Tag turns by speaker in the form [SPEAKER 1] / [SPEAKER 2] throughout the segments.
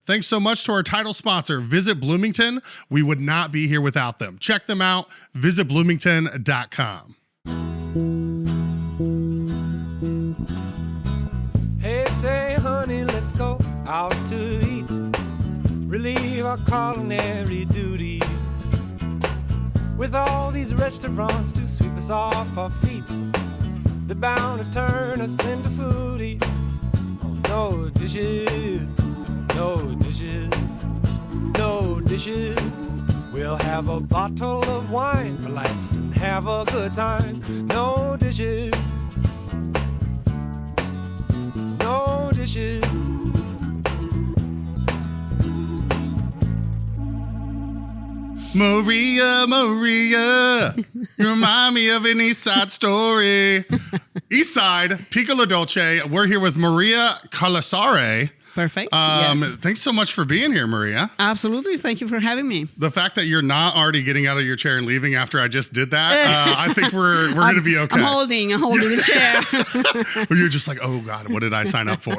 [SPEAKER 1] Thanks so much to our title sponsor, Visit Bloomington. We would not be here without them. Check them out, visitbloomington.com.
[SPEAKER 2] Hey, say, honey, let's go out to eat. Relieve our culinary duties. With all these restaurants to sweep us off our feet, they're bound to turn us into foodies. Oh, no dishes, no dishes, no dishes. We'll have a bottle of wine, relax and have a good time. No dishes, no dishes.
[SPEAKER 1] Maria, Maria, you remind me of an East Side story. East Side, Piccoli Dolci. We're here with Maria Carlassare.
[SPEAKER 3] Perfect. Yes.
[SPEAKER 1] Thanks so much for being here, Maria.
[SPEAKER 3] Absolutely. Thank you for having me.
[SPEAKER 1] The fact that you're not already getting out of your chair and leaving after I just did that, I think we're going to be okay.
[SPEAKER 3] I'm holding the chair.
[SPEAKER 1] You're just like, oh God, what did I sign up for?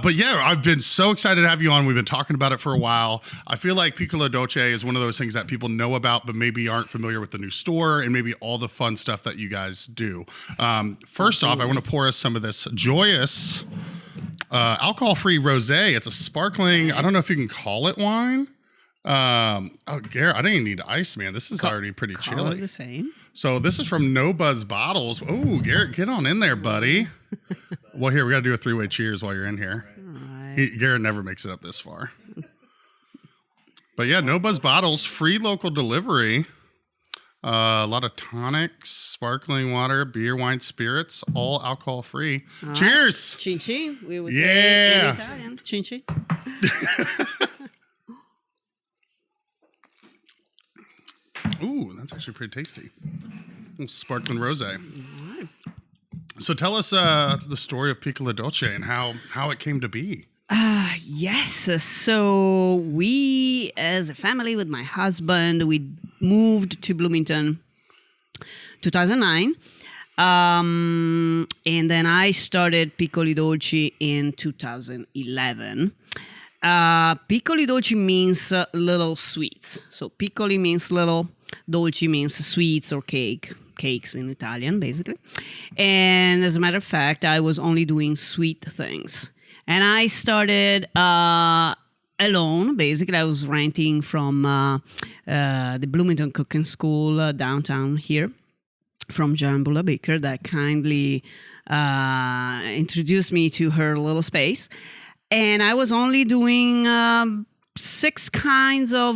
[SPEAKER 1] But yeah, I've been so excited to have you on. We've been talking about it for a while. I feel like Piccoli Dolci is one of those things that people know about, but maybe aren't familiar with the new store and maybe all the fun stuff that you guys do. First off, I want to pour us some of this joyous alcohol-free rosé. It's a sparkling, I don't know if you can call it wine. Oh, Garrett, I didn't even need ice, man. This is already pretty chilly.
[SPEAKER 3] The same.
[SPEAKER 1] So this is from No Buzz Bottles. Oh, Garrett, get on in there, buddy. Well, here, we got to do a three-way cheers while you're in here.
[SPEAKER 3] Right.
[SPEAKER 1] Garrett never makes it up this far. But yeah, No Buzz Bottles, free local delivery. A lot of tonics, sparkling water, beer, wine, spirits, all alcohol-free.
[SPEAKER 3] All
[SPEAKER 1] Cheers!
[SPEAKER 3] Right. Chin chin. We would
[SPEAKER 1] Yeah.
[SPEAKER 3] say in Italian. Chin chin.
[SPEAKER 1] Ooh, that's actually pretty tasty. Sparkling rosé. So tell us the story of Piccoli Dolci and how it came to be.
[SPEAKER 3] Yes. So we, as a family with my husband, we moved to Bloomington 2009. And then I started Piccoli Dolci in 2011. Piccoli Dolci means little sweets. So piccoli means little, dolci means sweets or cakes in Italian, basically. And as a matter of fact, I was only doing sweet things. And I started alone. Basically, I was renting from the Bloomington Cooking School downtown here from Jan Bula Baker that kindly introduced me to her little space. And I was only doing 6 kinds of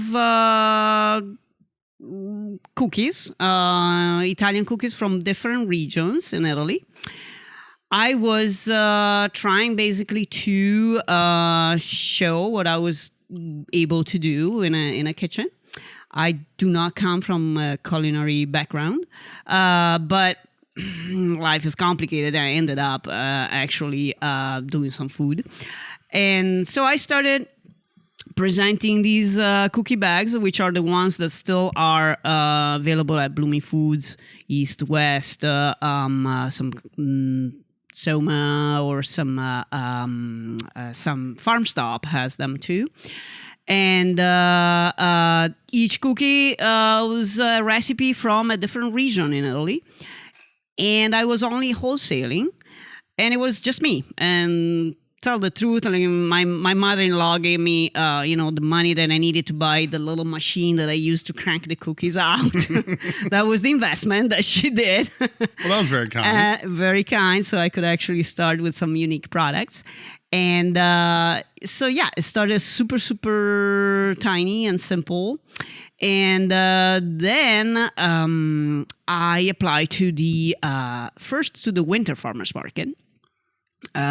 [SPEAKER 3] cookies, Italian cookies from different regions in Italy. I was trying basically to show what I was able to do in a kitchen. I do not come from a culinary background, but life is complicated. I ended up actually doing some food. And so I started presenting these cookie bags, which are the ones that still are available at Blooming Foods, East, West, some Soma or some Farm Stop has them too. And each cookie was a recipe from a different region in Italy. And I was only wholesaling, and it was just me. And tell the truth, like my mother-in-law gave me, the money that I needed to buy the little machine that I used to crank the cookies out. That was the investment that she did.
[SPEAKER 1] Well, that was very kind.
[SPEAKER 3] Very kind. So I could actually start with some unique products. And so, yeah, it started super, super tiny and simple. And then I applied to the Winter Farmers Market.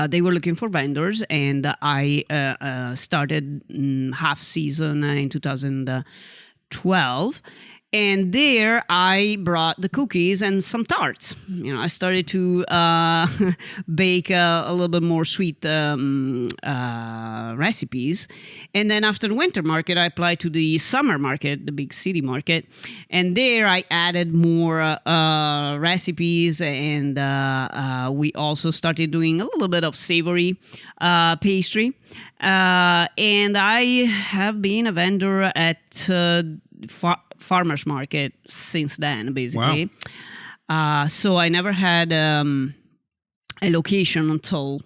[SPEAKER 3] They were looking for vendors, and I started half season in 2012. And there I brought the cookies and some tarts. I started to bake a little bit more sweet recipes. And then after the winter market, I applied to the summer market, the big city market. And there I added more recipes. And we also started doing a little bit of savory pastry. And I have been a vendor at farmers market since then, basically.
[SPEAKER 1] Wow.
[SPEAKER 3] So I never had a location until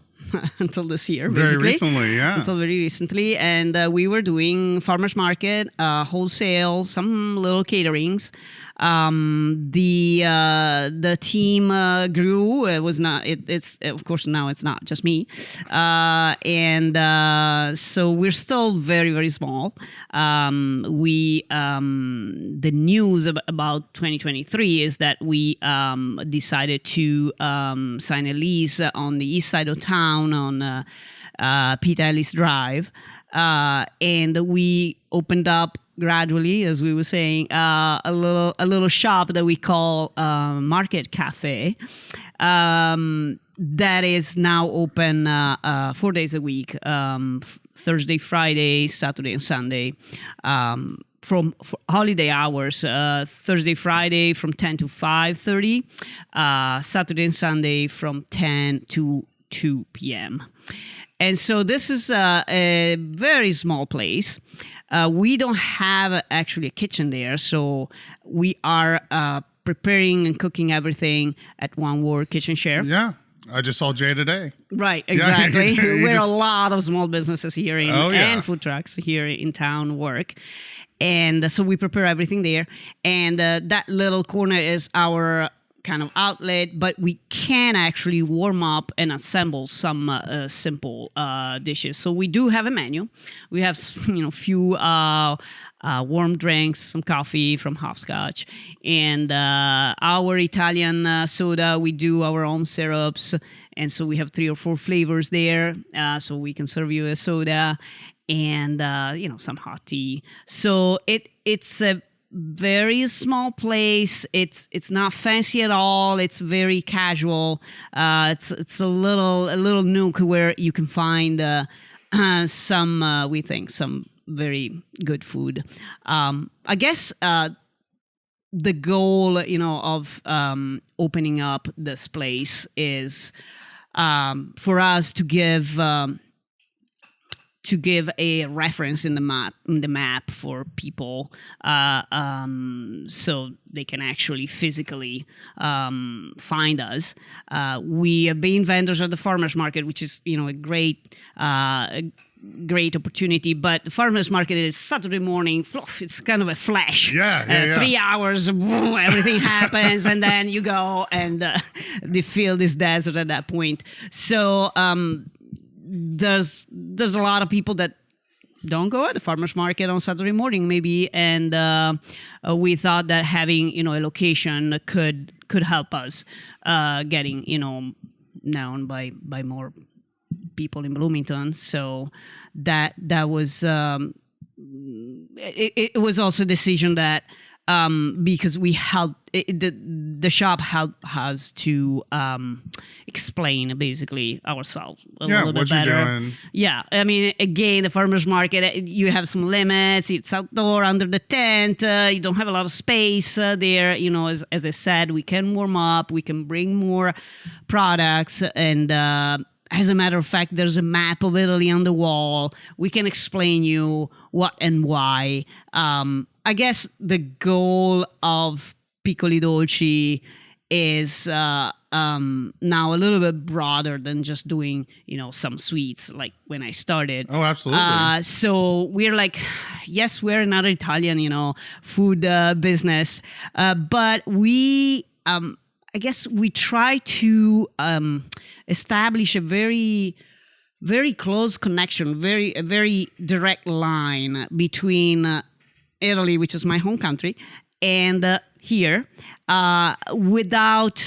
[SPEAKER 3] this year, basically.
[SPEAKER 1] Very recently, yeah.
[SPEAKER 3] Until very recently. And we were doing farmers market, wholesale, some little caterings. The team grew. It was not. It's of course now it's not just me, and so we're still very, very small. The news about 2023 is that we decided to sign a lease on the east side of town on Pete Ellis Drive, and we opened up gradually, as we were saying, a little shop that we call Market Cafe, that is now open 4 days a week, Thursday, Friday, Saturday, and Sunday. From holiday hours, Thursday, Friday from 10 to 5:30, Saturday and Sunday from 10 to 2 p.m. And so this is a very small place. We don't have actually a kitchen there, so we are preparing and cooking everything at One Word Kitchen Share.
[SPEAKER 1] Yeah. I just saw Jay today.
[SPEAKER 3] Right, exactly.
[SPEAKER 1] Yeah,
[SPEAKER 3] Where a lot of small businesses here and food trucks here in town work. And so we prepare everything there. And that little corner is our kind of outlet, but we can actually warm up and assemble some simple dishes. So we do have a menu. We have few warm drinks, some coffee from Hopscotch, and our Italian soda. We do our own syrups, and so we have 3 or 4 flavors there. So we can serve you a soda and some hot tea. So it's a very small place. It's not fancy at all. It's very casual. It's a little nook where you can find some very good food. I guess the goal of opening up this place is for us to give a reference in the map for people, so they can actually physically find us. We have been vendors at the farmers market, which is a great opportunity, but the farmers market is Saturday morning. It's kind of a flash. 3 hours, boom, everything happens, and then you go, and the field is desert at that point. So there's a lot of people that don't go at the farmers market on Saturday morning, maybe, and we thought that having a location could help us getting known by more people in Bloomington. So that was it was also a decision that because we helped the shop helped us to explain basically ourselves a little bit better.
[SPEAKER 1] You're doing.
[SPEAKER 3] Yeah, I mean, again, the farmers market, you have some limits. It's outdoor under the tent. You don't have a lot of space there. As I said, we can warm up. We can bring more products, and as a matter of fact, there's a map of Italy on the wall. We can explain you what and why. I guess the goal of Piccoli Dolci is now a little bit broader than just doing, some sweets like when I started.
[SPEAKER 1] Oh, absolutely.
[SPEAKER 3] So we're like, yes, we're another Italian, food business, but we, I guess we try to establish a very, very close connection, a very direct line between Italy, which is my home country, and here without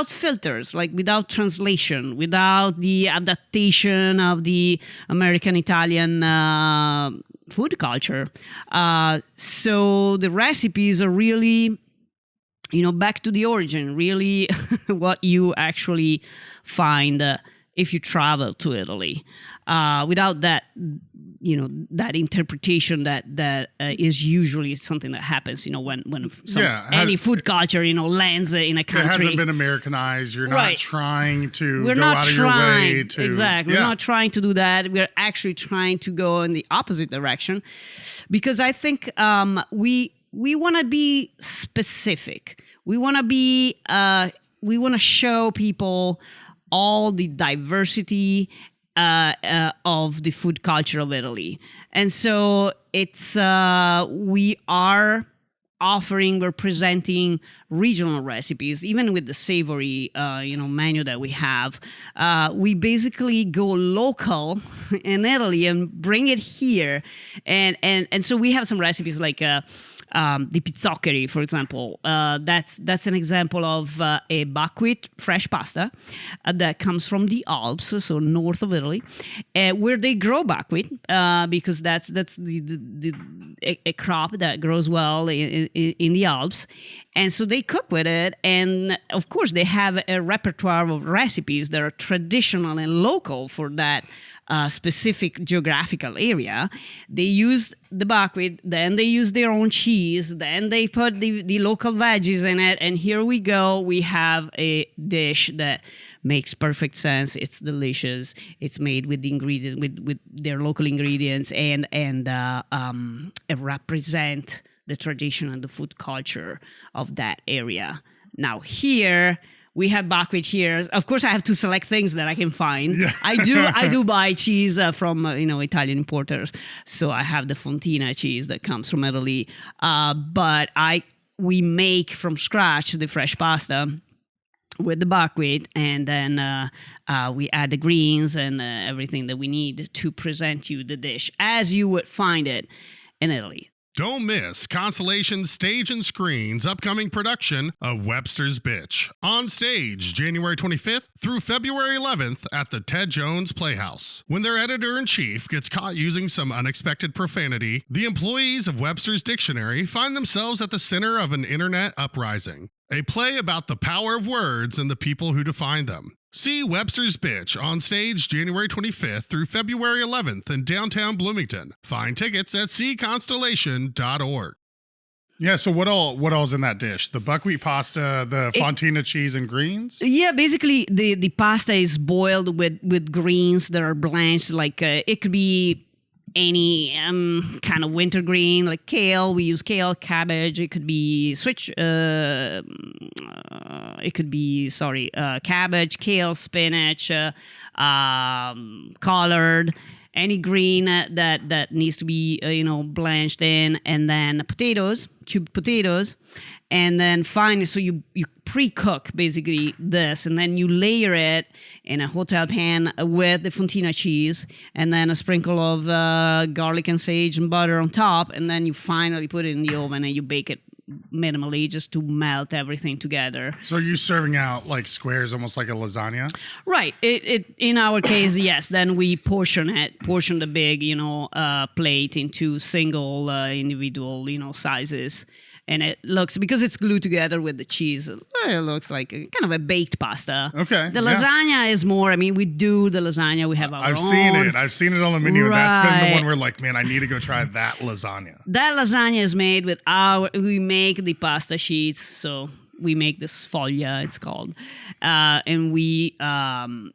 [SPEAKER 3] filters, like without translation, without the adaptation of the American Italian food culture. So the recipes are really, back to the origin, really what you actually find if you travel to Italy. Without that, that interpretation that is usually something that happens, when any food culture, lands in a country.
[SPEAKER 1] It hasn't been Americanized. You're not trying to
[SPEAKER 3] We're
[SPEAKER 1] go
[SPEAKER 3] not
[SPEAKER 1] out of
[SPEAKER 3] trying,
[SPEAKER 1] your way to...
[SPEAKER 3] Exactly. We're not trying to do that. We're actually trying to go in the opposite direction, because I think we want to be specific. We want to be... we want to show people all the diversity of the food culture of Italy. And so it's we're presenting regional recipes, even with the savory menu that we have. We basically go local in Italy and bring it here. And so we have some recipes like the pizzoccheri, for example. That's an example of a buckwheat fresh pasta that comes from the Alps, so north of Italy, where they grow buckwheat because that's a crop that grows well in the Alps. And so they cook with it. And of course, they have a repertoire of recipes that are traditional and local for that specific geographical area. They use the buckwheat, then they use their own cheese, then they put the local veggies in it, and here we go. We have a dish that makes perfect sense. It's delicious. It's made with the ingredients, with their local ingredients, and represent the tradition and the food culture of that area. Now here, we have buckwheat here. Of course, I have to select things that I can find. Yeah. I do buy cheese from Italian importers. So I have the Fontina cheese that comes from Italy. But we make from scratch the fresh pasta with the buckwheat, and then we add the greens and everything that we need to present you the dish as you would find it in Italy.
[SPEAKER 1] Don't miss Constellation Stage and Screen's upcoming production of Webster's Bitch, on stage January 25th through February 11th at the Ted Jones Playhouse. When their editor-in-chief gets caught using some unexpected profanity, the employees of Webster's Dictionary find themselves at the center of an internet uprising. A play about the power of words and the people who define them. See Webster's Bitch on stage January 25th through February 11th in downtown Bloomington. Find tickets at cconstellation.org. Yeah, so what all's in that dish? The buckwheat pasta, the Fontina cheese, and greens?
[SPEAKER 3] Yeah, basically the pasta is boiled with greens that are blanched. Like it could be any kind of winter green, like kale. We use kale, cabbage. It could be cabbage, kale, spinach, collard, any green that needs to be blanched in, and then potatoes, cubed potatoes, and then finally, so you pre-cook basically this, and then you layer it in a hotel pan with the Fontina cheese, and then a sprinkle of garlic and sage and butter on top, and then you finally put it in the oven and you bake it minimally just to melt everything together.
[SPEAKER 1] So you're serving out like squares, almost like a lasagna?
[SPEAKER 3] Right. It in our case, yes. Then we portion the big, plate into single individual, sizes. And it looks, because it's glued together with the cheese, it looks like kind of a baked pasta.
[SPEAKER 1] Okay.
[SPEAKER 3] The lasagna is more, we do the lasagna. We have our own.
[SPEAKER 1] I've seen it on the menu.
[SPEAKER 3] Right.
[SPEAKER 1] That's been the one where like, man, I need to go try that lasagna.
[SPEAKER 3] That lasagna is made with we make the pasta sheets. So we make the sfoglia, it's called. And we aim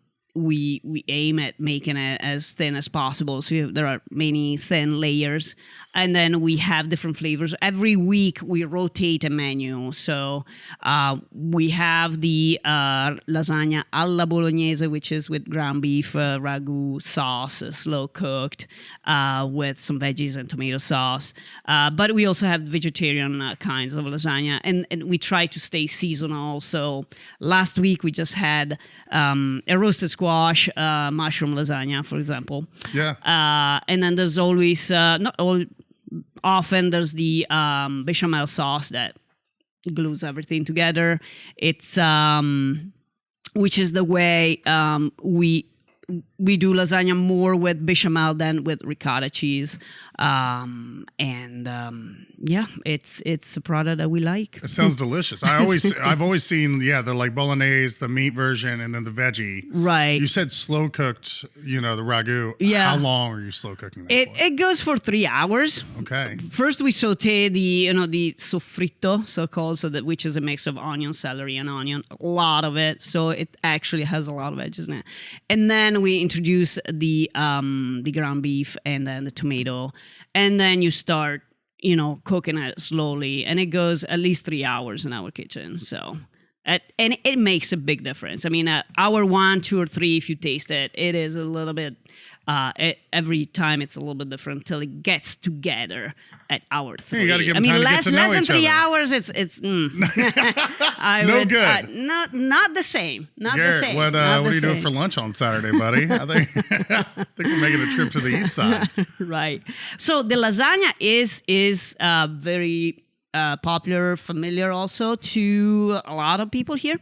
[SPEAKER 3] at making it as thin as possible. So there are many thin layers. And then we have different flavors. Every week we rotate a menu. So we have the lasagna alla bolognese, which is with ground beef, ragu sauce, slow cooked, with some veggies and tomato sauce. But we also have vegetarian kinds of lasagna. And we try to stay seasonal. So last week we just had a roasted squash, mushroom lasagna, for example.
[SPEAKER 1] Yeah.
[SPEAKER 3] And then there's always, often there's the bechamel sauce that glues everything together. It's which is the way we do lasagna more with bechamel than with ricotta cheese. It's a product that we like.
[SPEAKER 1] It sounds delicious. I've always seen, the like bolognese, the meat version, and then the veggie.
[SPEAKER 3] Right.
[SPEAKER 1] You said slow cooked, the ragu.
[SPEAKER 3] Yeah.
[SPEAKER 1] How long are you slow cooking that for?
[SPEAKER 3] It goes for 3 hours.
[SPEAKER 1] Okay.
[SPEAKER 3] First, we saute the soffritto, so-called, which is a mix of onion, celery, and onion. A lot of it, so it actually has a lot of veggies in it. And then we introduce the ground beef and then the tomato, and then you start, cooking it slowly, and it goes at least 3 hours in our kitchen. So. And it makes a big difference. I mean, hour 1, 2, or 3, if you taste it, it is a little bit. Every time it's a little bit different until it gets together at hour 3.
[SPEAKER 1] You got to give them time to get to know
[SPEAKER 3] less than
[SPEAKER 1] each
[SPEAKER 3] 3
[SPEAKER 1] other.
[SPEAKER 3] hours. It's
[SPEAKER 1] good.
[SPEAKER 3] Not the same. Not
[SPEAKER 1] Garrett,
[SPEAKER 3] the same.
[SPEAKER 1] what are you doing for lunch on Saturday, buddy? I think we're making a trip to the east side.
[SPEAKER 3] Right. So the lasagna is very. Popular, familiar also to a lot of people here.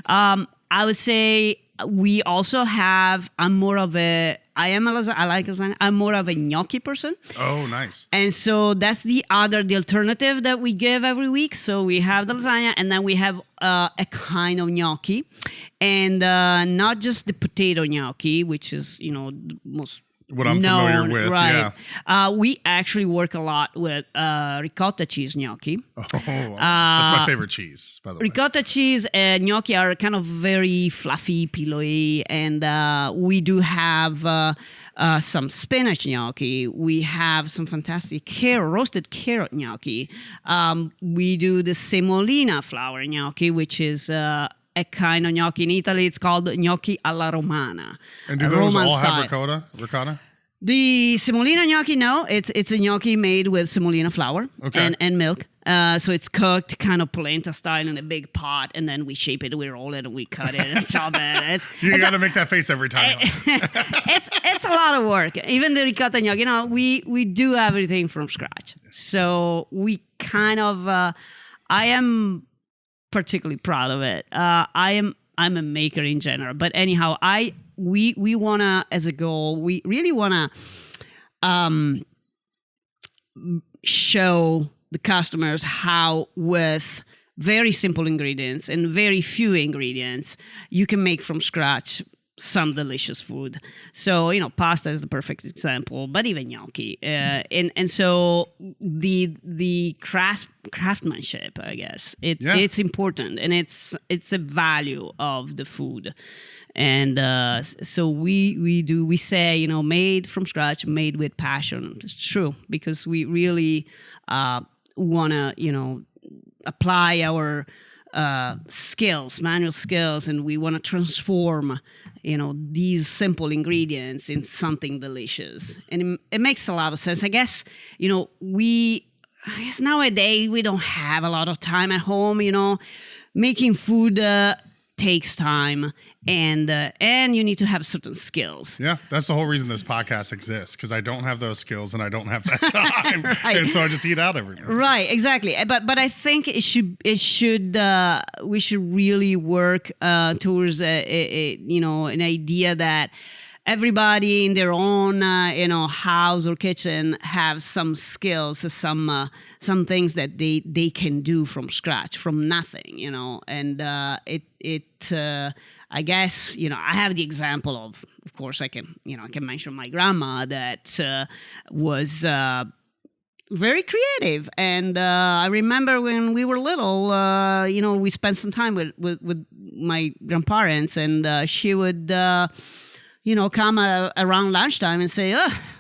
[SPEAKER 3] I would say we also have. I like lasagna. I'm more of a gnocchi person.
[SPEAKER 1] Oh, nice.
[SPEAKER 3] And so that's the alternative that we give every week. So we have the lasagna, and then we have a kind of gnocchi, and not just the potato gnocchi, which is the most.
[SPEAKER 1] What I'm familiar with,
[SPEAKER 3] right.
[SPEAKER 1] yeah.
[SPEAKER 3] We actually work a lot with ricotta cheese gnocchi.
[SPEAKER 1] Oh, that's my favorite cheese, by the way.
[SPEAKER 3] Ricotta cheese and gnocchi are kind of very fluffy, pillowy, and we do have some spinach gnocchi. We have some fantastic roasted carrot gnocchi. We do the semolina flour gnocchi, which is a kind of gnocchi. In Italy, it's called gnocchi alla romana.
[SPEAKER 1] And do those
[SPEAKER 3] Roman
[SPEAKER 1] all
[SPEAKER 3] style.
[SPEAKER 1] have ricotta?
[SPEAKER 3] The semolina gnocchi, no. It's a gnocchi made with semolina flour and milk. So it's cooked kind of polenta style in a big pot, and then we shape it, we roll it, and we cut it and chop it.
[SPEAKER 1] You got to make that face every time.
[SPEAKER 3] It's a lot of work. Even the ricotta gnocchi, we do everything from scratch. So we kind of, I am particularly proud of it. I'm a maker in general, but anyhow, we wanna, as a goal, we really wanna show the customers how, with very simple ingredients and very few ingredients, you can make from scratch some delicious food. So, pasta is the perfect example, but even gnocchi. And so the craftsmanship, I guess, it's important, and it's a value of the food. And so we say, made from scratch, made with passion. It's true, because we really want to, apply our manual skills, and we want to transform, these simple ingredients in something delicious. And it makes a lot of sense. I guess nowadays we don't have a lot of time at home. Making food takes time, and you need to have certain skills.
[SPEAKER 1] Yeah, that's the whole reason this podcast exists, because I don't have those skills and I don't have that time.
[SPEAKER 3] Right.
[SPEAKER 1] And so I just eat out every day.
[SPEAKER 3] Right, exactly. But I think we should really work towards an idea that everybody in their own house or kitchen have some skills, some things that they can do from scratch, from nothing, and I guess I have the example of course I can mention my grandma that was very creative, and I remember when we were little, we spent some time with my grandparents, and she would come around lunchtime and say,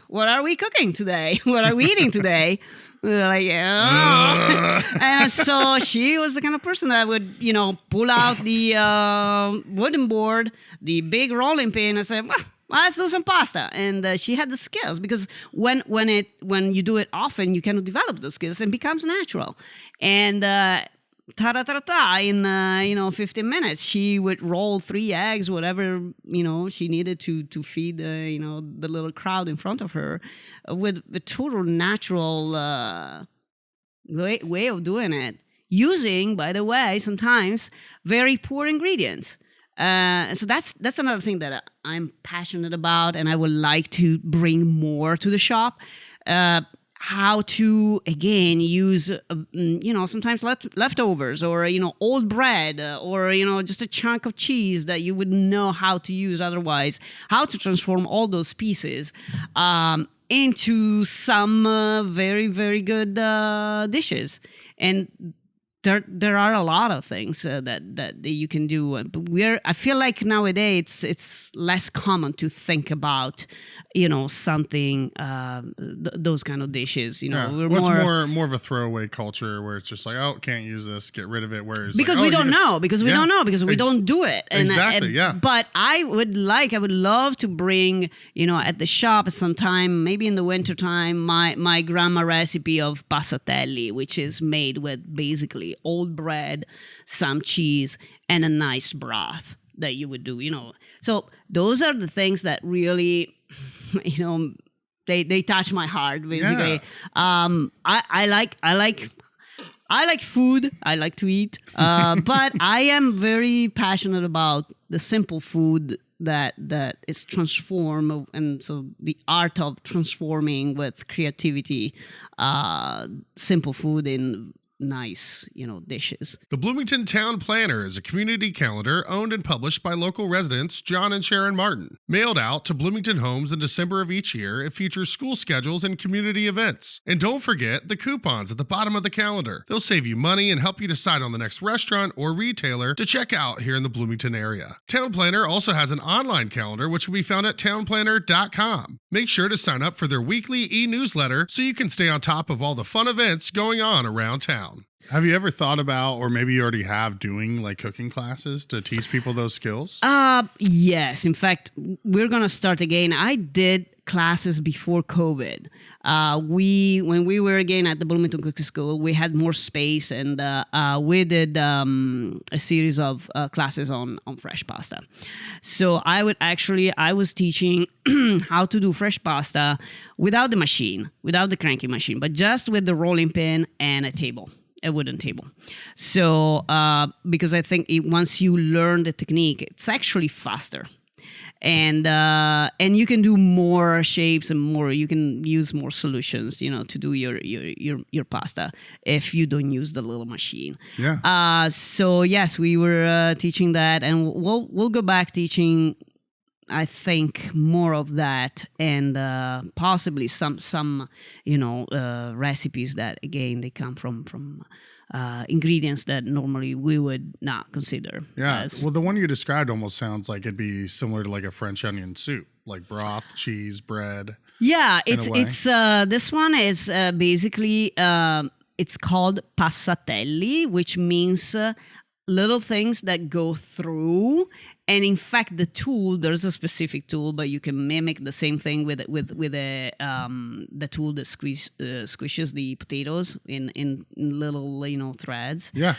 [SPEAKER 3] what are we cooking today? What are we eating today? We were like, yeah. And so she was the kind of person that would, pull out the wooden board, the big rolling pin, and say, well, let's do some pasta. And she had the skills, because when you do it often, you kind of develop those skills and it becomes natural. And in 15 minutes she would roll 3 eggs, whatever she needed to feed the little crowd in front of her, with the total natural way of doing it. using, by the way, sometimes very poor ingredients. So that's another thing that I'm passionate about, and I would like to bring more to the shop. How to again use sometimes leftovers, or old bread, or just a chunk of cheese that you wouldn't know how to use otherwise. How to transform all those pieces into some very, very good dishes. And there are a lot of things that you can do, but I feel like nowadays it's less common to think about something those kind of dishes. We're
[SPEAKER 1] What's more of a throwaway culture where it's just like, oh, can't use this, get rid of it. Whereas
[SPEAKER 3] because we don't know, because we don't know, because we don't do it.
[SPEAKER 1] Exactly. Yeah.
[SPEAKER 3] But I would love to bring at the shop sometime, maybe in the wintertime, my grandma recipe of passatelli, which is made with basically old bread, some cheese, and a nice broth that you would do. So those are the things that really they touch my heart, basically.
[SPEAKER 1] Yeah.
[SPEAKER 3] I like food. I like to eat, but I am very passionate about the simple food that is transformed, and so the art of transforming with creativity, simple food in nice, dishes.
[SPEAKER 1] The Bloomington Town Planner is a community calendar owned and published by local residents John and Sharon Martin. Mailed out to Bloomington homes in December of each year, it features school schedules and community events. And don't forget the coupons at the bottom of the calendar. They'll save you money and help you decide on the next restaurant or retailer to check out here in the Bloomington area. Town Planner also has an online calendar which can be found at townplanner.com. Make sure to sign up for their weekly e-newsletter so you can stay on top of all the fun events going on around town. Have you ever thought about, or maybe you already have, doing like cooking classes to teach people those skills?
[SPEAKER 3] Yes. In fact, we're going to start again. I did classes before COVID. When we were again at the Bloomington Cooking School, we had more space, and we did a series of classes on fresh pasta. So I was teaching how to do fresh pasta without the machine, without the cranking machine, but just with the rolling pin and a wooden table. So because I think once you learn the technique, it's actually faster. And you can do more shapes and you can use more solutions, to do your pasta if you don't use the little machine.
[SPEAKER 1] Yeah.
[SPEAKER 3] So yes, we were teaching that, and we'll go back teaching, I think, more of that, and possibly some recipes that again they come from ingredients that normally we would not consider.
[SPEAKER 1] Yeah. Well, the one you described almost sounds like it'd be similar to like a French onion soup, like broth, cheese, bread.
[SPEAKER 3] Yeah, it's this one is basically it's called passatelli, which means little things that go through. And in fact, there's a specific tool, but you can mimic the same thing with the tool that squishes the potatoes in little threads.
[SPEAKER 1] Yeah.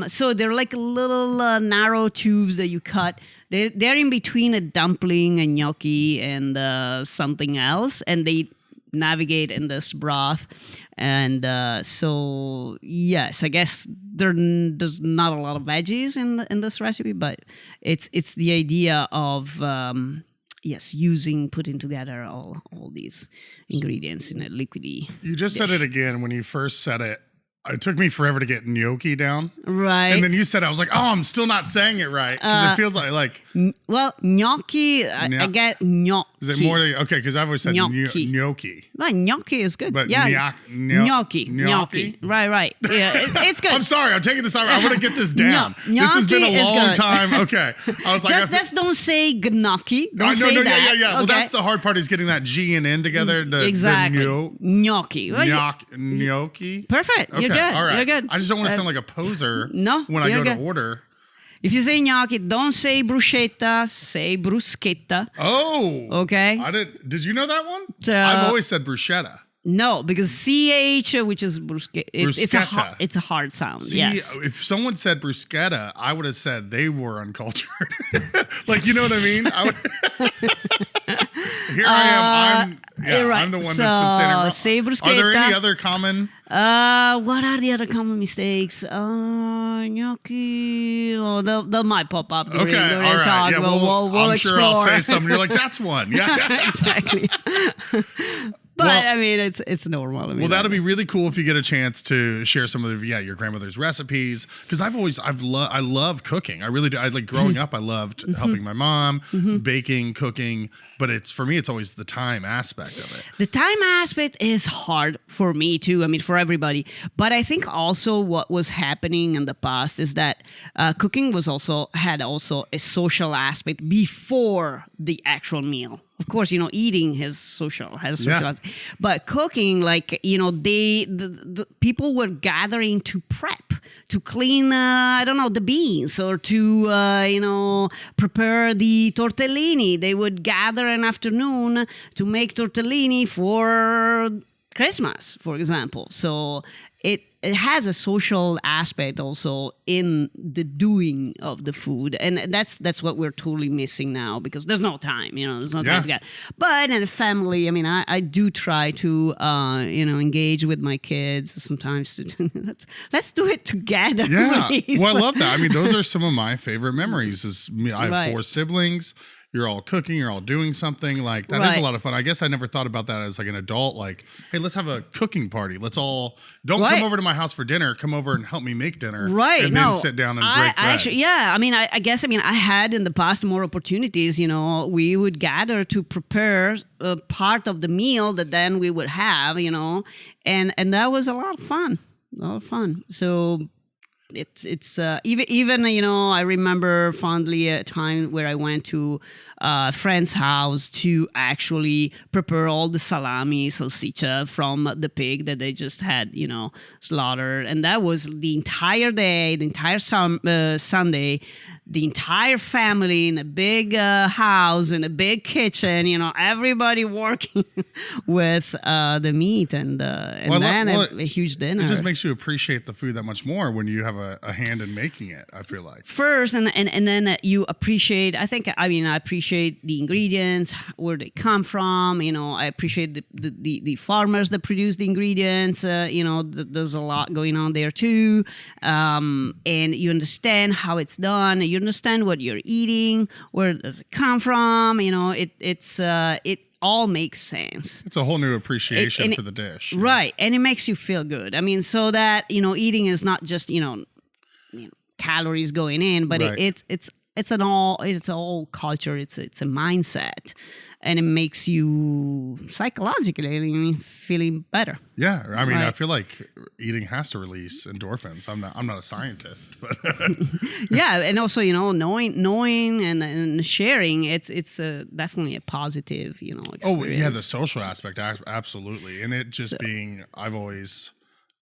[SPEAKER 3] So they're like little narrow tubes that you cut. They're in between a dumpling, a gnocchi, and something else, and they navigate in this broth. And so yes, I guess there's not a lot of veggies in this recipe, but it's the idea of putting together all these ingredients in a liquidy.
[SPEAKER 1] You just said it again when you first said it. It took me forever to get gnocchi down.
[SPEAKER 3] Right.
[SPEAKER 1] And then you said, I was like, oh, I'm still not saying it right. Because it feels like...
[SPEAKER 3] Well, gnocchi, I get gnocchi.
[SPEAKER 1] Is it more... Okay, because I've always said gnocchi.
[SPEAKER 3] Well, gnocchi is good.
[SPEAKER 1] But
[SPEAKER 3] yeah. Gnocchi. Right. Yeah, it's good.
[SPEAKER 1] I'm sorry. I'm taking this time. I want to get this down. This has been a long time. Okay. I was like...
[SPEAKER 3] Just don't say gnocchi. Don't say that.
[SPEAKER 1] Yeah. Well, that's the hard part, is getting that G and N together.
[SPEAKER 3] Exactly. Gnocchi.
[SPEAKER 1] Gnocchi.
[SPEAKER 3] Perfect.
[SPEAKER 1] Okay.
[SPEAKER 3] You're good.
[SPEAKER 1] All right.
[SPEAKER 3] You're good.
[SPEAKER 1] I just don't want to sound like a poser when I go to order.
[SPEAKER 3] If you say gnocchi, don't say bruschetta, say bruschetta.
[SPEAKER 1] Oh.
[SPEAKER 3] Okay.
[SPEAKER 1] Did you know that one? I've always said bruschetta.
[SPEAKER 3] No, because CH, which is bruschetta, it's a hard sound. Yes.
[SPEAKER 1] If someone said bruschetta, I would have said they were uncultured. Like, you know what I mean? Here I am. I'm the one that's been saying it wrong.
[SPEAKER 3] Say bruschetta.
[SPEAKER 1] Are there any other common?
[SPEAKER 3] What are the other common mistakes? Gnocchi. Oh, they might pop up.
[SPEAKER 1] Okay, all right.
[SPEAKER 3] Talk.
[SPEAKER 1] Yeah,
[SPEAKER 3] we'll
[SPEAKER 1] I'm
[SPEAKER 3] explore.
[SPEAKER 1] sure I'll say something. You're like, that's one. Yeah,
[SPEAKER 3] Exactly. But
[SPEAKER 1] Well-
[SPEAKER 3] I mean, it's normal. I mean,
[SPEAKER 1] Well, that'll be really cool if you get a chance to share some of your grandmother's recipes. Because I love cooking. I really do. I like growing up. I loved helping my mom, baking, cooking. But for me, it's always the time aspect of it.
[SPEAKER 3] The time aspect is hard for me too. I mean, for everybody. But I think also what was happening in the past is that cooking had also a social aspect before the actual meal. Of course, eating has social aspect. But cooking, like, the people were gathering to prep, to clean, the beans or to, prepare the tortellini. They would gather an afternoon to make tortellini for Christmas, for example. So it has a social aspect also in the doing of the food, and that's what we're totally missing now because there's no time. There's no time to get. But in a family, I mean, I do try to engage with my kids sometimes. Let's do it together.
[SPEAKER 1] Yeah,
[SPEAKER 3] please.
[SPEAKER 1] well, I love that. I mean, those are some of my favorite memories. I have 4 siblings. You're all cooking, you're all doing something. Like, that is a lot of fun. I guess I never thought about that as like an adult. Like, hey, let's have a cooking party. Let's all, don't come over to my house for dinner. Come over and help me make dinner.
[SPEAKER 3] Right.
[SPEAKER 1] And then sit down and break bread.
[SPEAKER 3] Actually, I mean, I guess, I had in the past more opportunities. We would gather to prepare part of the meal that then we would have, and that was a lot of fun. So it's even I remember fondly a time where I went to a friend's house to actually prepare all the salami, salsiccia from the pig that they just had slaughtered, and that was the entire day, the entire Sunday, the entire family in a big house in a big kitchen, everybody working with the meat and then a huge dinner.
[SPEAKER 1] It just makes you appreciate the food that much more when you have a hand in making it, I feel like.
[SPEAKER 3] First, and then you appreciate, I appreciate the ingredients, where they come from. I appreciate the farmers that produce the ingredients. There's a lot going on there too. And you understand how it's done. You understand what you're eating, where does it come from. It all makes sense.
[SPEAKER 1] It's a whole new appreciation for the dish.
[SPEAKER 3] Right. And it makes you feel good. So that, eating is not just, calories going in, but it's all culture. It's a mindset, and it makes you psychologically feeling better.
[SPEAKER 1] Yeah, I mean, I feel like eating has to release endorphins. I'm not a scientist, but
[SPEAKER 3] yeah, and also knowing and sharing, it's definitely a positive experience.
[SPEAKER 1] Oh yeah, the social aspect, absolutely, and it just being, I've always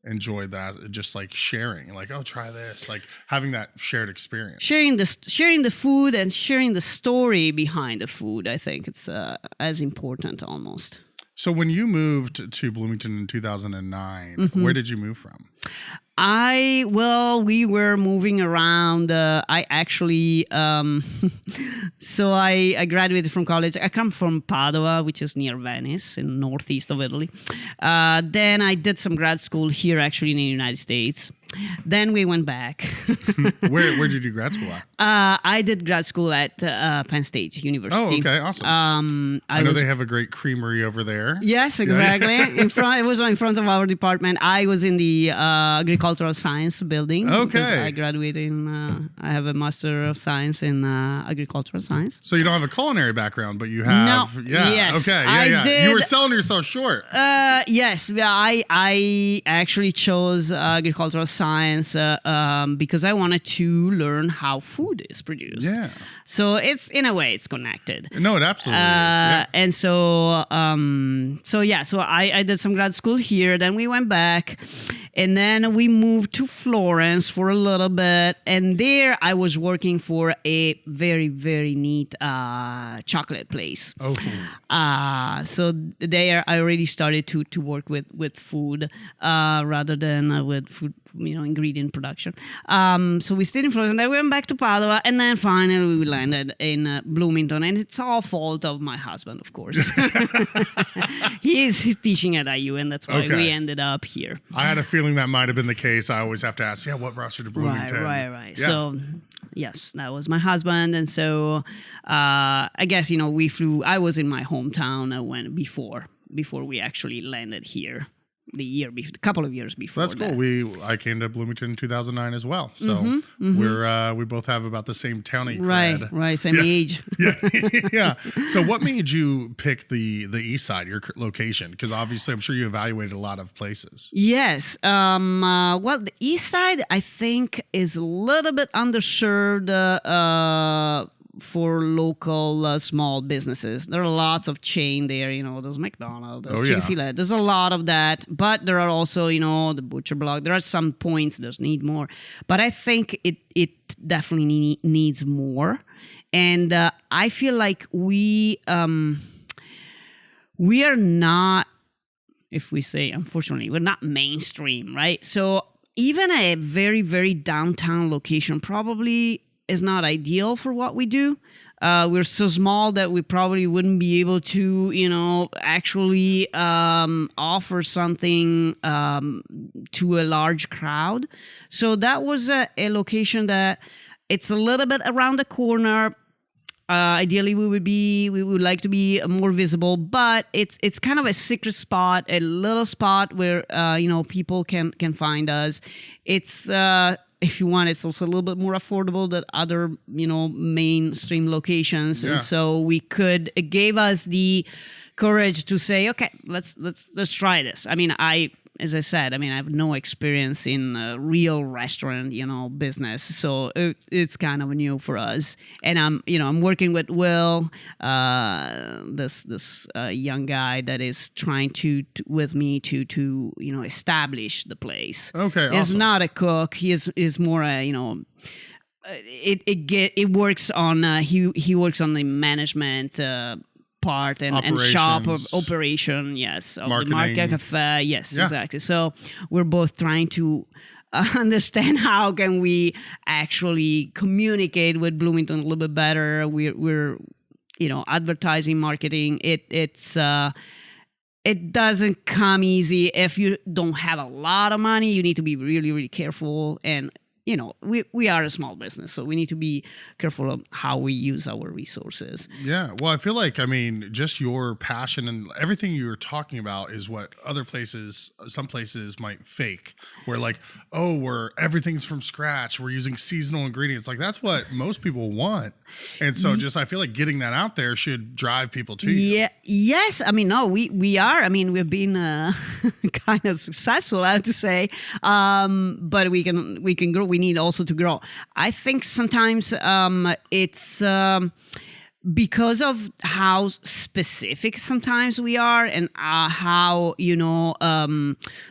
[SPEAKER 1] enjoyed that, just like sharing, like, oh, try this, like having that shared experience, sharing
[SPEAKER 3] the food and sharing the story behind the food. I think it's as important almost.
[SPEAKER 1] So when you moved to Bloomington in 2009, where did you move from?
[SPEAKER 3] We were moving around. I actually, so I graduated from college. I come from Padua, which is near Venice, in northeast of Italy. Then I did some grad school here, actually, in the United States. Then we went back.
[SPEAKER 1] Where did you do grad school at?
[SPEAKER 3] I did grad school at Penn State University.
[SPEAKER 1] Oh, okay, awesome. I know they have a great creamery over there.
[SPEAKER 3] Yes, exactly. It was in front of our department. I was in the agricultural science building.
[SPEAKER 1] Okay.
[SPEAKER 3] Because I graduated in, I have a Master of Science in agricultural science.
[SPEAKER 1] So you don't have a culinary background, but you have.
[SPEAKER 3] No.
[SPEAKER 1] Yeah.
[SPEAKER 3] Yes,
[SPEAKER 1] okay. Yeah.
[SPEAKER 3] I did.
[SPEAKER 1] You were selling yourself short.
[SPEAKER 3] Yes. I actually chose agricultural science because I wanted to learn how food is produced.
[SPEAKER 1] Yeah.
[SPEAKER 3] So it's, in a way, it's connected.
[SPEAKER 1] No, it absolutely is. Yeah.
[SPEAKER 3] And so I did some grad school here. Then we went back, And then we moved to Florence for a little bit. And there I was working for a very, very neat chocolate place.
[SPEAKER 1] Okay.
[SPEAKER 3] So there I already started to work with food rather than with food, ingredient production. So we stayed in Florence, and then we went back to Padua, and then finally we landed in Bloomington. And it's all fault of my husband, of course. He's teaching at IU, and that's why we ended up here.
[SPEAKER 1] I had a feeling that might have been the case. I always have to ask, what brought you to Bloomington?
[SPEAKER 3] Right.
[SPEAKER 1] Yeah.
[SPEAKER 3] So, yes, that was my husband. And so I guess, we flew. I was in my hometown before we actually landed here. A couple of years before.
[SPEAKER 1] That's cool. I came to Bloomington in 2009 as well. So we both have about the same townie cred.
[SPEAKER 3] Right, same age.
[SPEAKER 1] Yeah. So what made you pick the east side, your location? Because obviously I'm sure you evaluated a lot of places.
[SPEAKER 3] Yes. Well, the east side, I think, is a little bit underserved for local small businesses. There are lots of chain there, there's McDonald's, there's Chick-fil-A, there's a lot of that, but there are also, the Butcher Block. There are some points there's need more, but I think it definitely needs more. And I feel like we are not, if we say, unfortunately, we're not mainstream, right? So even a very, very downtown location probably is not ideal for what we do. We're so small that we probably wouldn't be able to, actually offer something to a large crowd. So that was a location that it's a little bit around the corner. Ideally, we would like to be more visible, but it's kind of a secret spot, a little spot where people can find us. It's if you want, it's also a little bit more affordable than other, mainstream locations.
[SPEAKER 1] Yeah.
[SPEAKER 3] And so it gave us the courage to say, okay, let's try this. I mean, as I said, I have no experience in real restaurant, business. So it's kind of new for us. And I'm working with Will, this young guy that is trying with me to establish the place.
[SPEAKER 1] Okay, awesome.
[SPEAKER 3] He's not a cook. He is more a, it works on, he works on the management, part and shop of operation, yes, of the market cafe, yes, exactly. So we're both trying to understand how can we actually communicate with Bloomington a little bit better. We're advertising, marketing. It doesn't come easy if you don't have a lot of money. You need to be really, really careful. And we are a small business, so we need to be careful of how we use our resources. Yeah.
[SPEAKER 1] Well, I feel like, just your passion and everything you're talking about is what some places might fake. Where everything's from scratch. We're using seasonal ingredients. Like that's what most people want. And so I feel like getting that out there should drive people to you.
[SPEAKER 3] Yeah. Yes. No, we are. We've been kind of successful, I have to say. But we can grow. We need also to grow. I think sometimes it's because of how specific sometimes we are, and how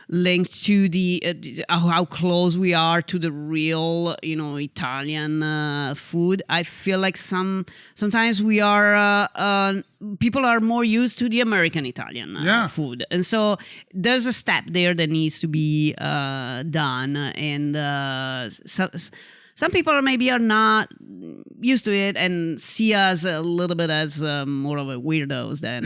[SPEAKER 3] linked to the how close we are to the real Italian food. I feel like sometimes we are people are more used to the American Italian food, and so there's a step there that needs to be done, and some people are not used to it and see us a little bit as more of a weirdos than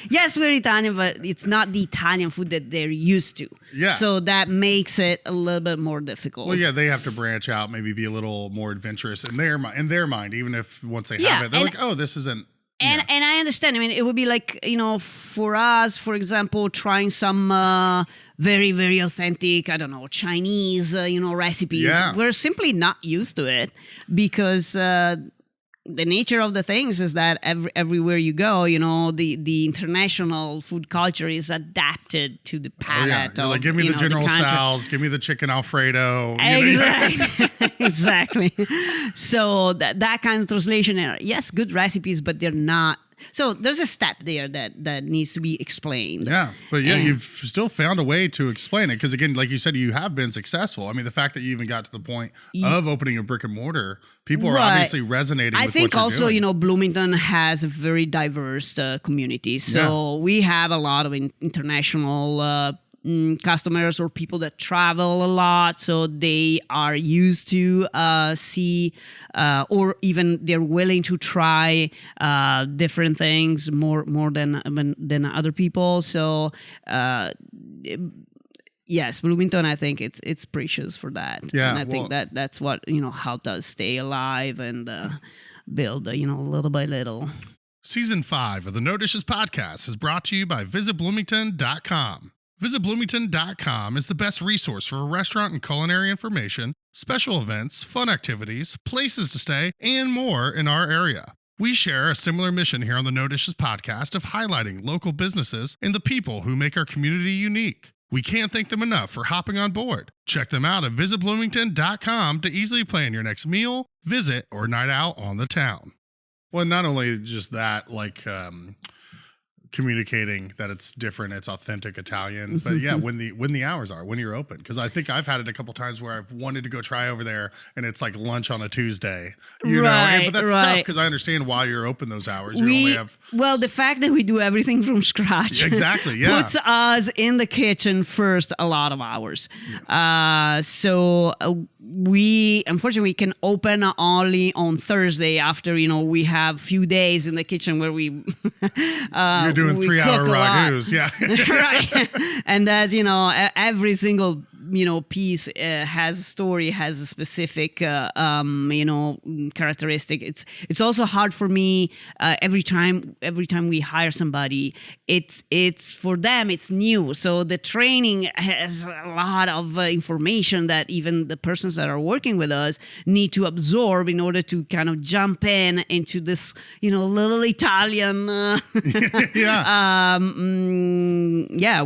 [SPEAKER 3] yes, we're Italian, but it's not the Italian food that they're used to.
[SPEAKER 1] Yeah.
[SPEAKER 3] So that makes it a little bit more difficult.
[SPEAKER 1] Well, yeah, they have to branch out, maybe be a little more adventurous in their mind, even if once they have it, they're like, oh, this isn't. And
[SPEAKER 3] I understand. It would be like, for us, for example, trying some very, very authentic, I don't know, Chinese, recipes.
[SPEAKER 1] Yeah.
[SPEAKER 3] We're simply not used to it because the nature of the things is that everywhere you go, the international food culture is adapted to the palate.
[SPEAKER 1] You're like, give me the General Tso's, give me the chicken Alfredo.
[SPEAKER 3] Exactly. Exactly. So that kind of translation, yes, good recipes, but they're not So there's a step there that needs to be explained.
[SPEAKER 1] Yeah, but you've still found a way to explain it because, again, like you said, you have been successful. I mean, the fact that you even got to the point of opening a brick and mortar, people are obviously resonating with what you're doing. I think
[SPEAKER 3] also, Bloomington has a very diverse community. So we have a lot of international customers or people that travel a lot, so they are used to see or even they're willing to try different things more than other people. So yes, Bloomington, I think it's precious for that.
[SPEAKER 1] Yeah,
[SPEAKER 3] and I think that's what helped us stay alive and build little by little.
[SPEAKER 1] Season 5 of the No Dishes podcast is brought to you by visitbloomington.com. VisitBloomington.com is the best resource for restaurant and culinary information, special events, fun activities, places to stay, and more in our area. We share a similar mission here on the No Dishes podcast of highlighting local businesses and the people who make our community unique. We can't thank them enough for hopping on board. Check them out at visitbloomington.com to easily plan your next meal, visit, or night out on the town. Well, not only just that, like communicating that it's different, it's authentic Italian, but when the hours are, when you're open, because I think I've had it a couple times where I've wanted to go try over there and it's like lunch on a Tuesday, you know, but that's tough because I understand why you're open those hours. You only have
[SPEAKER 3] the fact that we do everything from scratch puts us in the kitchen first a lot of hours. So we unfortunately can open only on Thursday after we have few days in the kitchen where we
[SPEAKER 1] you're doing 3-hour ragus,
[SPEAKER 3] right? And that's every single piece has a story, has a specific characteristic. It's also hard for me every time we hire somebody. It's for them it's new, so the training has a lot of information that even the persons that are working with us need to absorb in order to kind of jump into this little Italian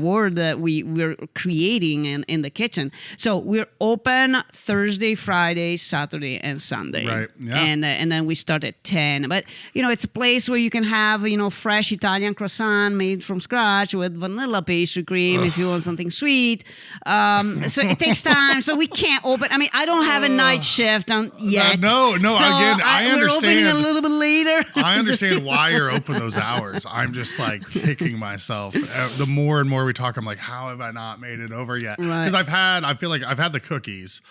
[SPEAKER 3] world that we're creating in the kitchen. So we're open Thursday, Friday, Saturday, and Sunday.
[SPEAKER 1] Right. Yeah.
[SPEAKER 3] And then we start at 10. But it's a place where you can have fresh Italian croissant made from scratch with vanilla pastry cream if you want something sweet. So it takes time. So we can't open. I mean, I don't have a night shift yet.
[SPEAKER 1] No.
[SPEAKER 3] So
[SPEAKER 1] again, I understand.
[SPEAKER 3] We're opening a little bit later.
[SPEAKER 1] I understand why you're open those hours. I'm just like kicking myself. The more and more we talk, I'm like, how have I not made it over yet? Because I feel like I've had the cookies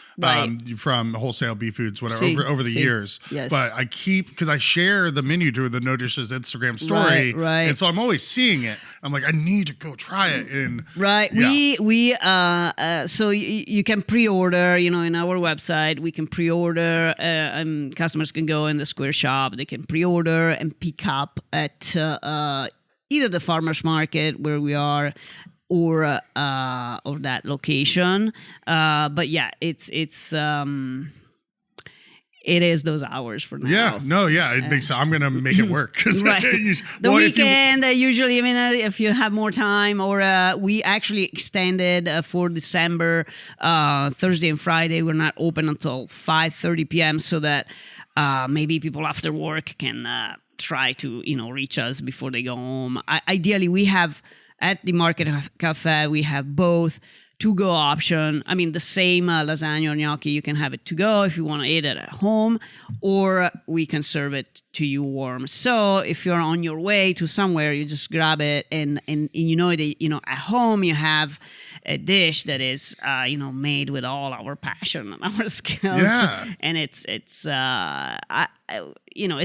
[SPEAKER 1] from Wholesale Beef Foods, whatever, over the years.
[SPEAKER 3] Yes.
[SPEAKER 1] But I because I share the menu to the No Dishes Instagram story.
[SPEAKER 3] Right.
[SPEAKER 1] And so I'm always seeing it. I'm like, I need to go try it. And
[SPEAKER 3] so you can pre-order, in our website, we can pre-order, customers can go in the Square Shop, they can pre-order and pick up at either the farmer's market where we are or that location. But yeah, it is those hours for now.
[SPEAKER 1] It makes. I'm gonna make it work.
[SPEAKER 3] Right. The weekend usually. I mean, if you have more time, or we actually extended for December, Thursday and Friday. We're not open until 5:30 p.m. so that maybe people after work can try to reach us before they go home. Ideally, we have at the Market Cafe we have both to-go option. I mean, the same lasagna or gnocchi, you can have it to go if you want to eat it at home, or we can serve it to you warm. So if you're on your way to somewhere, you just grab it, and that at home you have a dish that is made with all our passion and our skills. And it's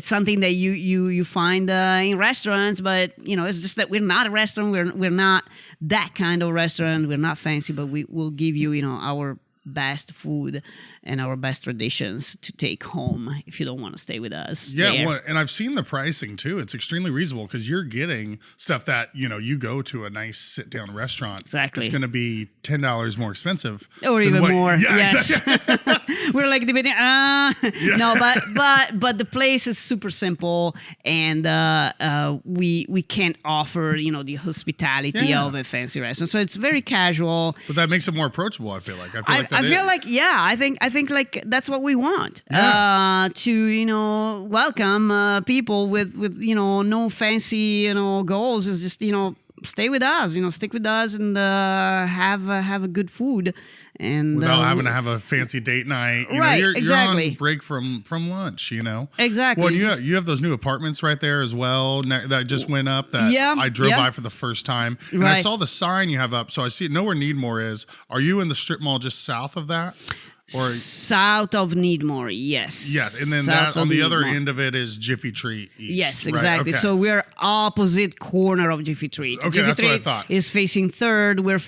[SPEAKER 3] something that you find in restaurants, but it's just that we're not a restaurant. We're not that kind of restaurant. We're not fancy, but we will give you our best food and our best traditions to take home if you don't want to stay with us.
[SPEAKER 1] And I've seen the pricing too. It's extremely reasonable because you're getting stuff that you go to a nice sit down restaurant.
[SPEAKER 3] Exactly,
[SPEAKER 1] it's going to be $10 more expensive
[SPEAKER 3] or even more.
[SPEAKER 1] Exactly.
[SPEAKER 3] we're like debating. No, but the place is super simple, and we can't offer the hospitality of a fancy restaurant. So it's very casual.
[SPEAKER 1] But that makes it more approachable. I feel like.
[SPEAKER 3] I think like that's what we want. To welcome people with no fancy goals. Is just stay with us, stick with us, and have a good food, and
[SPEAKER 1] without having to have a fancy date night. You're on break from lunch.
[SPEAKER 3] Exactly.
[SPEAKER 1] Well, you have those new apartments right there as well that just went up. That I drove by for the first time, and I saw the sign you have up. So I see it. Know where Needmore is. Are you in the strip mall just south of that? Or
[SPEAKER 3] south of Needmore, yes.
[SPEAKER 1] Yes, and then that on the other end of it is Jiffy Treat East.
[SPEAKER 3] Yes, exactly.
[SPEAKER 1] Right? Okay.
[SPEAKER 3] So we're opposite corner of Jiffy Treat.
[SPEAKER 1] Okay,
[SPEAKER 3] Jiffy
[SPEAKER 1] that's
[SPEAKER 3] Treat
[SPEAKER 1] what I thought.
[SPEAKER 3] Is facing third. We're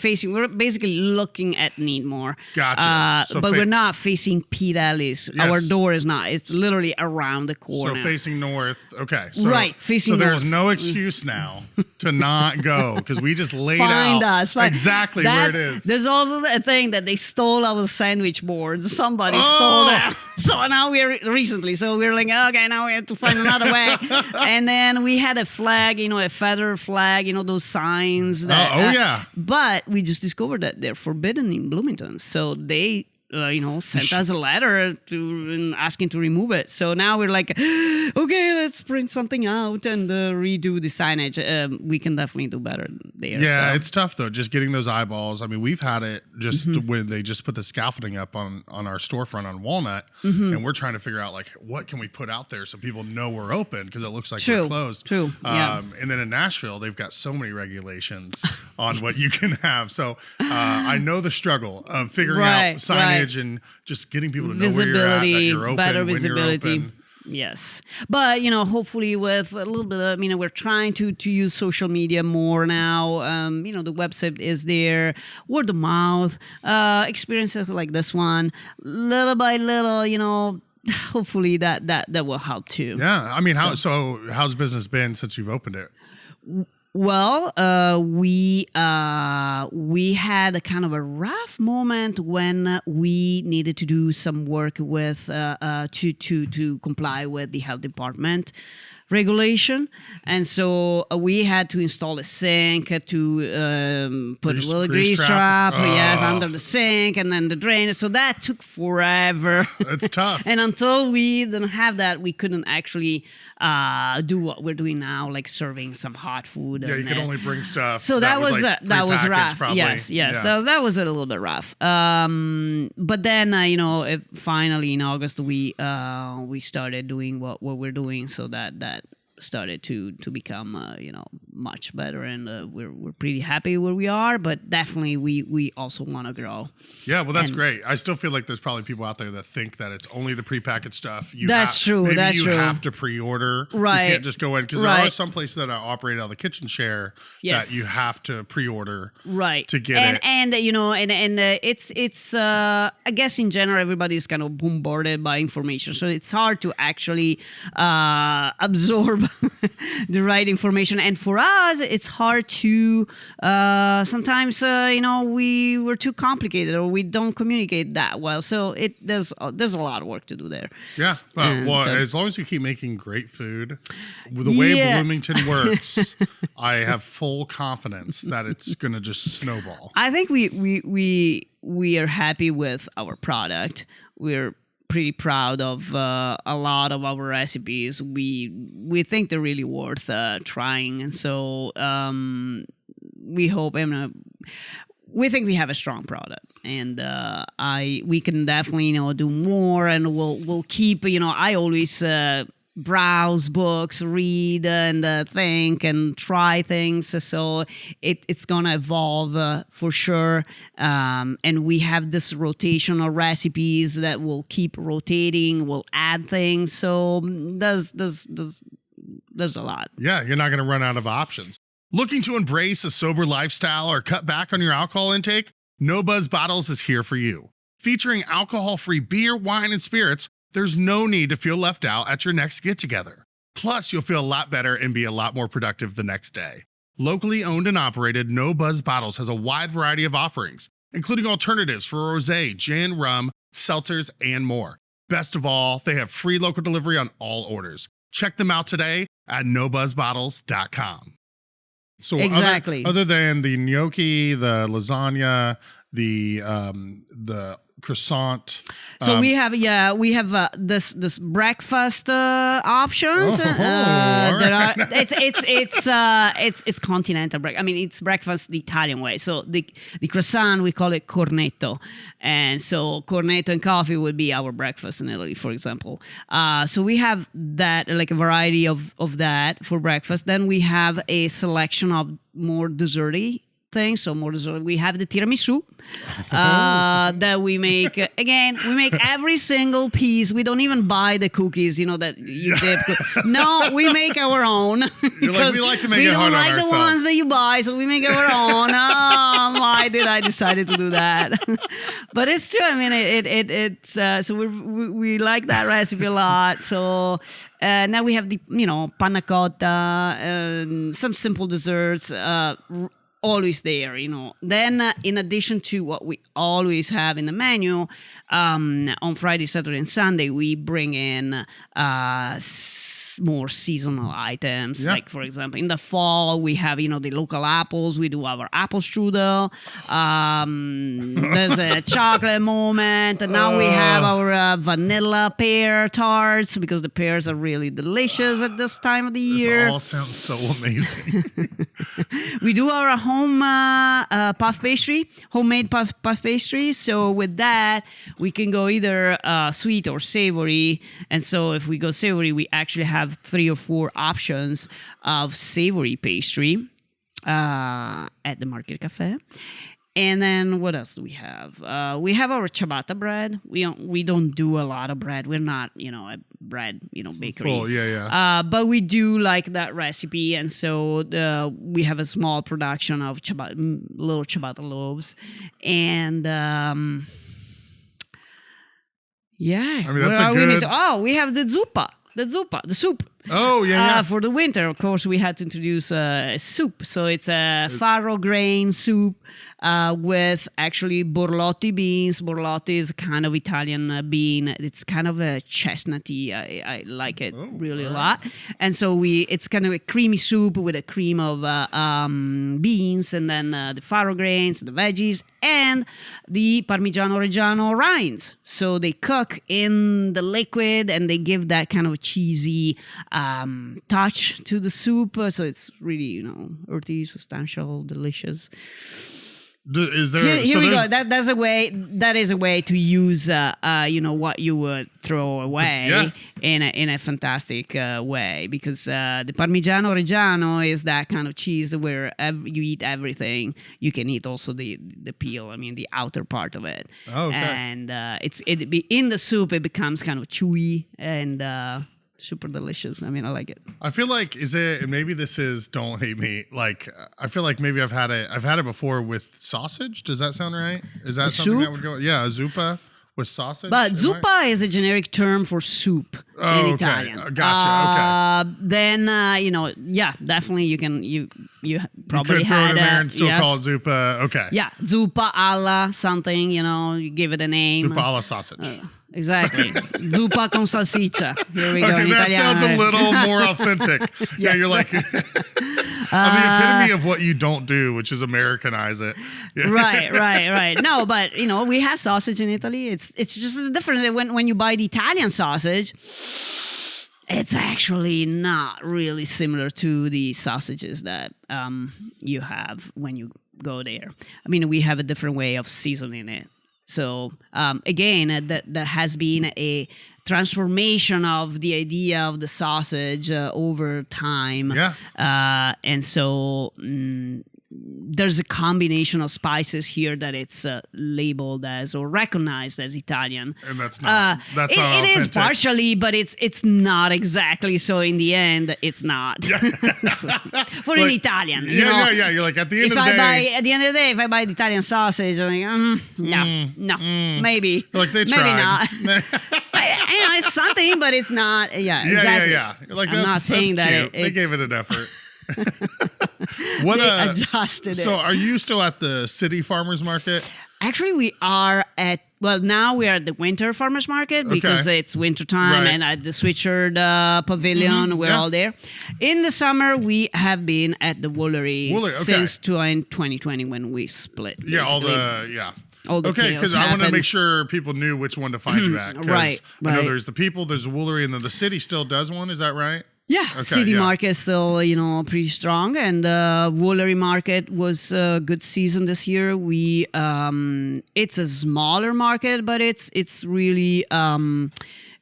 [SPEAKER 3] basically looking at Needmore.
[SPEAKER 1] Gotcha.
[SPEAKER 3] But we're not facing Pete Ellis.
[SPEAKER 1] Yes.
[SPEAKER 3] Our door is not. It's literally around the corner.
[SPEAKER 1] So facing north. Okay.
[SPEAKER 3] Facing north.
[SPEAKER 1] So there's no excuse now to not go because we just laid
[SPEAKER 3] Find
[SPEAKER 1] out
[SPEAKER 3] us.
[SPEAKER 1] exactly where it is.
[SPEAKER 3] There's also a thing that they stole our sandwich boards. Somebody stole them. So now we're like, okay, now we have to find another way. And then we had a flag, a feather flag, those signs. That, but we just discovered that they're forbidden in Bloomington. So they sent us a letter asking to remove it. So now we're like, okay, let's print something out and redo the signage. We can definitely do better there.
[SPEAKER 1] Yeah, it's tough though, just getting those eyeballs. I mean, we've had it just when they just put the scaffolding up on our storefront on Walnut, and we're trying to figure out like what can we put out there so people know we're open because it looks like we're closed.
[SPEAKER 3] True.
[SPEAKER 1] And then in Nashville, they've got so many regulations on what you can have. So I know the struggle of figuring out signage. And just getting people to know where you're at, that you're open,
[SPEAKER 3] better
[SPEAKER 1] when
[SPEAKER 3] visibility.
[SPEAKER 1] You're open.
[SPEAKER 3] Yes. But, hopefully with a little bit of, we're trying to use social media more now. The website is there, word of mouth, experiences like this one, little by little, hopefully that will help too.
[SPEAKER 1] Yeah. I mean, how's business been since you've opened it?
[SPEAKER 3] Well, we had a kind of a rough moment when we needed to do some work with to comply with the health department regulation, and so we had to install a sink to put a little grease trap under the sink, and then the drain. So that took forever.
[SPEAKER 1] It's tough.
[SPEAKER 3] And until we didn't have that, we couldn't actually do what we're doing now, like serving some hot food.
[SPEAKER 1] Yeah, you could only bring stuff.
[SPEAKER 3] So that was rough.
[SPEAKER 1] Probably.
[SPEAKER 3] Yes,
[SPEAKER 1] Yeah.
[SPEAKER 3] that was a little bit rough. But then finally in August we started doing what we're doing, so that started to become much better, and we're pretty happy where we are, but definitely we also want to grow.
[SPEAKER 1] Yeah, well, that's great. I still feel like there's probably people out there that think that it's only the prepackaged stuff.
[SPEAKER 3] That's true.
[SPEAKER 1] Maybe you have to pre-order.
[SPEAKER 3] Right.
[SPEAKER 1] You can't just go in because there are some places that operate out of the kitchen share that you have to pre-order to get it.
[SPEAKER 3] And it's I guess in general everybody's kind of bombarded by information, so it's hard to actually absorb the right information. And for us, it's hard to sometimes we were too complicated or we don't communicate that well. So there's a lot of work to do there.
[SPEAKER 1] Yeah, as long as you keep making great food, the way Bloomington works, I have full confidence that it's going to just snowball.
[SPEAKER 3] I think we are happy with our product. We're pretty proud of a lot of our recipes. We think they're really worth trying, and so we hope. We think we have a strong product, and we can definitely do more, and we'll keep. I always browse books, read, and think and try things. So it's gonna evolve for sure. And we have this rotational recipes that will keep rotating. We'll add things. So there's a lot.
[SPEAKER 1] Yeah, you're not gonna run out of options. Looking to embrace a sober lifestyle or cut back on your alcohol intake? No Buzz Bottles is here for you. Featuring alcohol-free beer, wine, and spirits, there's no need to feel left out at your next get-together. Plus, you'll feel a lot better and be a lot more productive the next day. Locally owned and operated, No Buzz Bottles has a wide variety of offerings, including alternatives for rosé, gin, rum, seltzers, and more. Best of all, they have free local delivery on all orders. Check them out today at nobuzzbottles.com. So
[SPEAKER 3] Exactly.
[SPEAKER 1] other than the gnocchi, the lasagna, the croissant.
[SPEAKER 3] So we have this breakfast options.
[SPEAKER 1] all right.
[SPEAKER 3] There are it's continental breakfast. I mean, it's breakfast the Italian way. So the croissant, we call it cornetto, and so cornetto and coffee would be our breakfast in Italy, for example. So we have that, like a variety of that for breakfast. Then we have a selection of more desserty things. So more dessert. We have the tiramisu that we make. Again, we make every single piece. We don't even buy the cookies, that you dip. No, we make our own.
[SPEAKER 1] You're like, we like to make it hard on ourselves.
[SPEAKER 3] We don't like the ones that you buy, so we make our own. Oh, why did I decide to do that? But it's true. I mean, it's so we like that recipe a lot. So now we have the panna cotta, some simple desserts. Always there, Then, in addition to what we always have in the menu, on Friday, Saturday, and Sunday, we bring in more seasonal items.
[SPEAKER 1] Yeah.
[SPEAKER 3] Like, for example, in the fall, we have, the local apples. We do our apple strudel. There's a chocolate moment. And now we have our vanilla pear tarts because the pears are really delicious at this time of the year.
[SPEAKER 1] This all sounds so amazing.
[SPEAKER 3] We do our home homemade puff pastry. So with that, we can go either sweet or savory. And so if we go savory, we actually have 3 or 4 options of savory pastry at the Market Cafe. And then what else do we have? We have our ciabatta bread. We don't do a lot of bread. We're not, a bread, bakery.
[SPEAKER 1] Full, yeah.
[SPEAKER 3] But we do like that recipe, and so we have a small production of little ciabatta loaves, and yeah.
[SPEAKER 1] I mean, that's a good.
[SPEAKER 3] We have the zuppa. The soup.
[SPEAKER 1] Oh, yeah.
[SPEAKER 3] For the winter, of course, we had to introduce a soup. So it's a farro grain soup with actually borlotti beans. Borlotti is a kind of Italian bean. It's kind of a chestnutty. I like it really a lot. And so it's kind of a creamy soup with a cream of beans, and then the farro grains, the veggies, and the Parmigiano Reggiano rinds. So they cook in the liquid, and they give that kind of cheesy touch to the soup. So it's really, earthy, substantial, delicious.
[SPEAKER 1] Is there?
[SPEAKER 3] Here we go. That is a way to use what you would throw away in a fantastic way, because the Parmigiano Reggiano is that kind of cheese where you eat everything. You can eat also the peel. I mean, the outer part of it.
[SPEAKER 1] Oh, okay.
[SPEAKER 3] And in the soup it becomes kind of chewy and super delicious. I mean, I like it.
[SPEAKER 1] I feel like maybe this is, don't hate me, like I feel like maybe I've had it before with sausage. Does that sound right? Is that something
[SPEAKER 3] soup?
[SPEAKER 1] that would go? Yeah, a zuppa with sausage.
[SPEAKER 3] But zuppa is a generic term for soup in Italian.
[SPEAKER 1] Gotcha. Okay.
[SPEAKER 3] Then definitely you probably
[SPEAKER 1] you could throw
[SPEAKER 3] had
[SPEAKER 1] it in there and still
[SPEAKER 3] yes.
[SPEAKER 1] call it zuppa. Okay.
[SPEAKER 3] Yeah, zuppa alla something. You give it a name.
[SPEAKER 1] Zuppa alla sausage.
[SPEAKER 3] Exactly. Zuppa con salsiccia. Here we go.
[SPEAKER 1] Okay,
[SPEAKER 3] in
[SPEAKER 1] that
[SPEAKER 3] Italiano.
[SPEAKER 1] sounds a little more authentic. Yeah, you're like the epitome of what you don't do, which is Americanize it. Yeah.
[SPEAKER 3] Right. No, but we have sausage in Italy. It's just different when you buy the Italian sausage. It's actually not really similar to the sausages that you have when you go there. I mean, we have a different way of seasoning it. So again, that has been a transformation of the idea of the sausage over time.
[SPEAKER 1] Yeah.
[SPEAKER 3] And so there's a combination of spices here that it's labeled as or recognized as Italian.
[SPEAKER 1] And that's not. That's not
[SPEAKER 3] it is
[SPEAKER 1] authentic.
[SPEAKER 3] partially, but it's not exactly. So in the end, it's not. For an Italian,
[SPEAKER 1] Yeah. You're like at the end of the day.
[SPEAKER 3] At the end of the day, if I buy the Italian sausage, I'm like, no, maybe.
[SPEAKER 1] You're like they
[SPEAKER 3] maybe
[SPEAKER 1] tried.
[SPEAKER 3] not. It's something, but it's not. Yeah, exactly.
[SPEAKER 1] Yeah. You're like,
[SPEAKER 3] I'm not saying
[SPEAKER 1] that's
[SPEAKER 3] that
[SPEAKER 1] cute. They gave it an effort.
[SPEAKER 3] They adjusted it.
[SPEAKER 1] So are you still at the City Farmers Market?
[SPEAKER 3] Actually, we are at well, now we are at the winter farmers market because it's winter time, and at the Switchard Pavilion, we're all there. In the summer, we have been at the Woolery since 2020 when we split.
[SPEAKER 1] Yeah,
[SPEAKER 3] all the
[SPEAKER 1] because I want to make sure people knew which one to find you at.
[SPEAKER 3] Right.
[SPEAKER 1] I know there's the People, there's Woolery, and then the city still does one. Is that right?
[SPEAKER 3] Yeah, city market is still, pretty strong, and Woolery market was a good season this year. We it's a smaller market, but it's really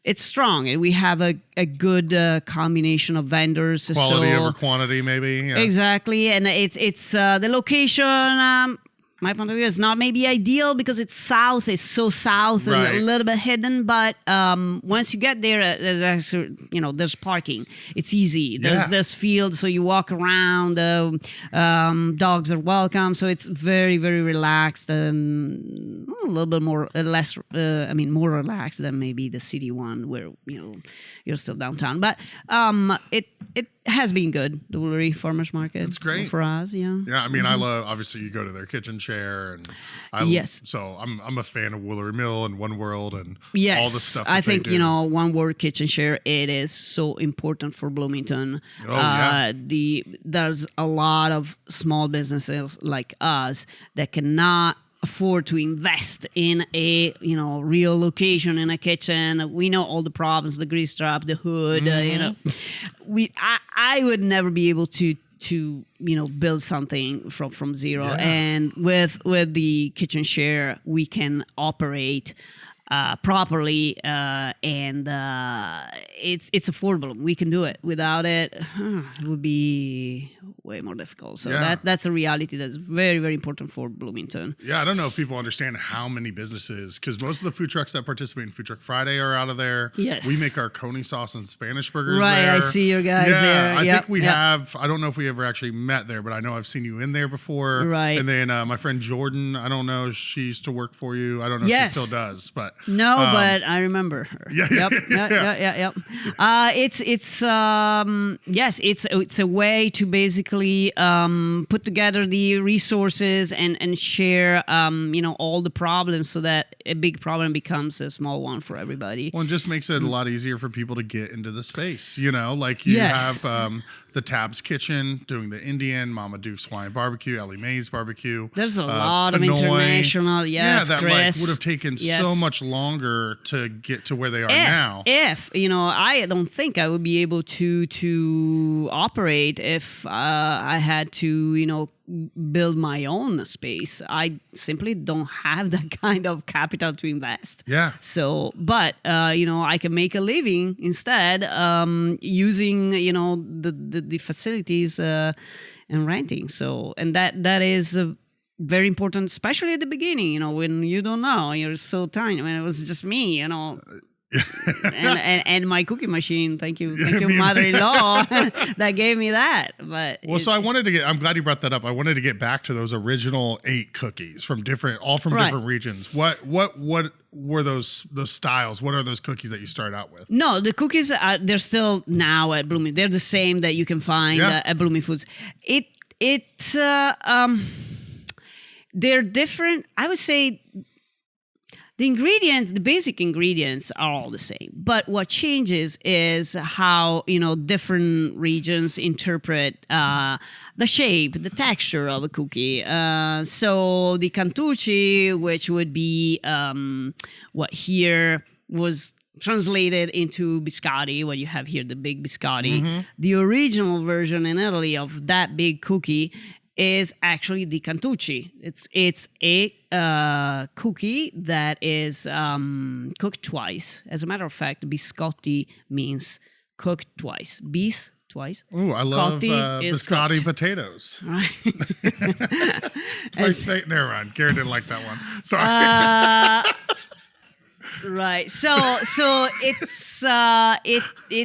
[SPEAKER 3] it's strong, and we have a good combination of vendors.
[SPEAKER 1] Quality over quantity, maybe. Yeah.
[SPEAKER 3] Exactly, and it's the location. My point of view is not maybe ideal because it's south, it's so south and a little bit hidden. But once you get there, there's actually, there's parking. It's easy. There's fields, so you walk around. Dogs are welcome, so it's very, very relaxed and a little bit more more relaxed than maybe the city one where you're still downtown. But it has been good. The Woolery Farmers Market.
[SPEAKER 1] It's great
[SPEAKER 3] for us. Yeah.
[SPEAKER 1] Yeah, I mean, I love. Obviously, you go to their kitchen chair, and so I'm a fan of Woolery Mill and One World and all the stuff.
[SPEAKER 3] I think One World kitchen share. It is so important for Bloomington. There's a lot of small businesses like us that cannot afford to invest in a real location in a kitchen. We know all the problems: the grease trap, the hood. I would never be able to build something from zero. And with the kitchen share, we can operate properly, and it's affordable. We can do it. Without it, it would be way more difficult. So that's a reality that's very, very important for Bloomington.
[SPEAKER 1] Yeah, I don't know if people understand how many businesses, because most of the food trucks that participate in Food Truck Friday are out of there.
[SPEAKER 3] Yes.
[SPEAKER 1] We make our coney sauce and Spanish burgers
[SPEAKER 3] right,
[SPEAKER 1] there.
[SPEAKER 3] I see your guys there.
[SPEAKER 1] I think we have. I don't know if we ever actually met there, but I know I've seen you in there before.
[SPEAKER 3] Right.
[SPEAKER 1] And then my friend Jordan, I don't know, she used to work for you. I don't know if she still does, but
[SPEAKER 3] no, but I remember her. Yep. It's a way to basically put together the resources and share all the problems so that a big problem becomes a small one for everybody.
[SPEAKER 1] Well, it just makes it a lot easier for people to get into the space. Like you have the Tab's Kitchen doing the Indian, Mama Duke's Hawaiian Barbecue, Ellie Mae's Barbecue.
[SPEAKER 3] There's a lot of international, that
[SPEAKER 1] would have taken so much longer to get to where they are now.
[SPEAKER 3] I don't think I would be able to operate if I had to, build my own space. I simply don't have that kind of capital to invest.
[SPEAKER 1] Yeah.
[SPEAKER 3] So, but I can make a living instead using the facilities and renting. So, and that is very important, especially at the beginning. When you don't know, you're so tiny. I mean, it was just me. and my cookie machine. Thank you, mother-in-law, that gave me that. But
[SPEAKER 1] so I wanted to get. I'm glad you brought that up. I wanted to get back to those original 8 cookies from different regions. What were those styles? What are those cookies that you started out with?
[SPEAKER 3] No, the cookies they're still now at Blooming. They're the same that you can find at Blooming Foods. They're different. I would say. The basic ingredients are all the same. But what changes is how, different regions interpret the shape, the texture of a cookie. So the cantucci, which would be what here was translated into biscotti, what you have here, the big biscotti. The original version in Italy of that big cookie is actually the cantucci. It's a cookie that is cooked twice. As a matter of fact, biscotti means cooked twice. Bis twice.
[SPEAKER 1] Ooh, I love biscotti cooked. Potatoes.
[SPEAKER 3] Right.
[SPEAKER 1] Never mind. Karen didn't like that one. Sorry.
[SPEAKER 3] Right. So it's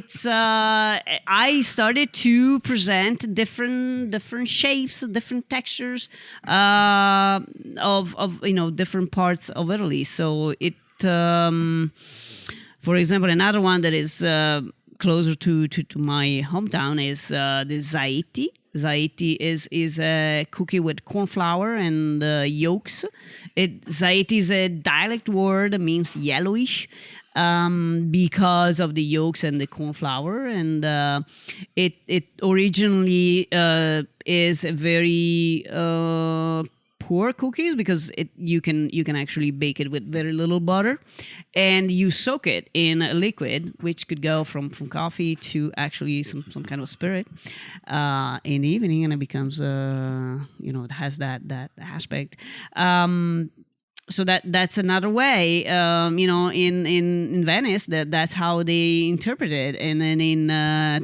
[SPEAKER 3] I started to present different shapes, different textures of different parts of Italy. So it for example, another one that is closer to my hometown is the Zaiti. Zaiti is a cookie with corn flour and yolks. Zaiti is a dialect word. It means yellowish because of the yolks and the corn flour. And it originally is a very poor cookies because you can actually bake it with very little butter, and you soak it in a liquid, which could go from coffee to actually some kind of spirit in the evening, and it becomes it has that aspect. So that's another way, in Venice, that's how they interpret it. And then in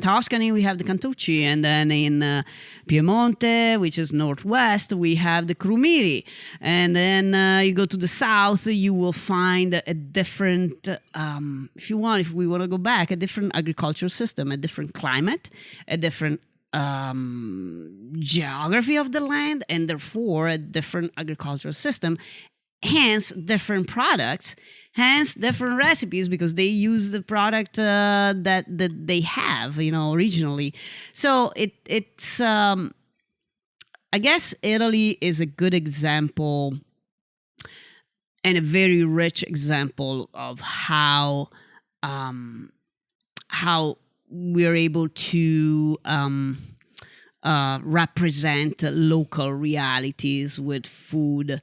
[SPEAKER 3] Tuscany, we have the Cantucci. And then in Piemonte, which is northwest, we have the Crumiri. And then you go to the south, you will find a different, if we want to go back, a different agricultural system, a different climate, a different geography of the land, and therefore a different agricultural system. Hence different products, hence different recipes, because they use the product that they have, originally. So it's I guess Italy is a good example and a very rich example of how we're able to represent local realities with food.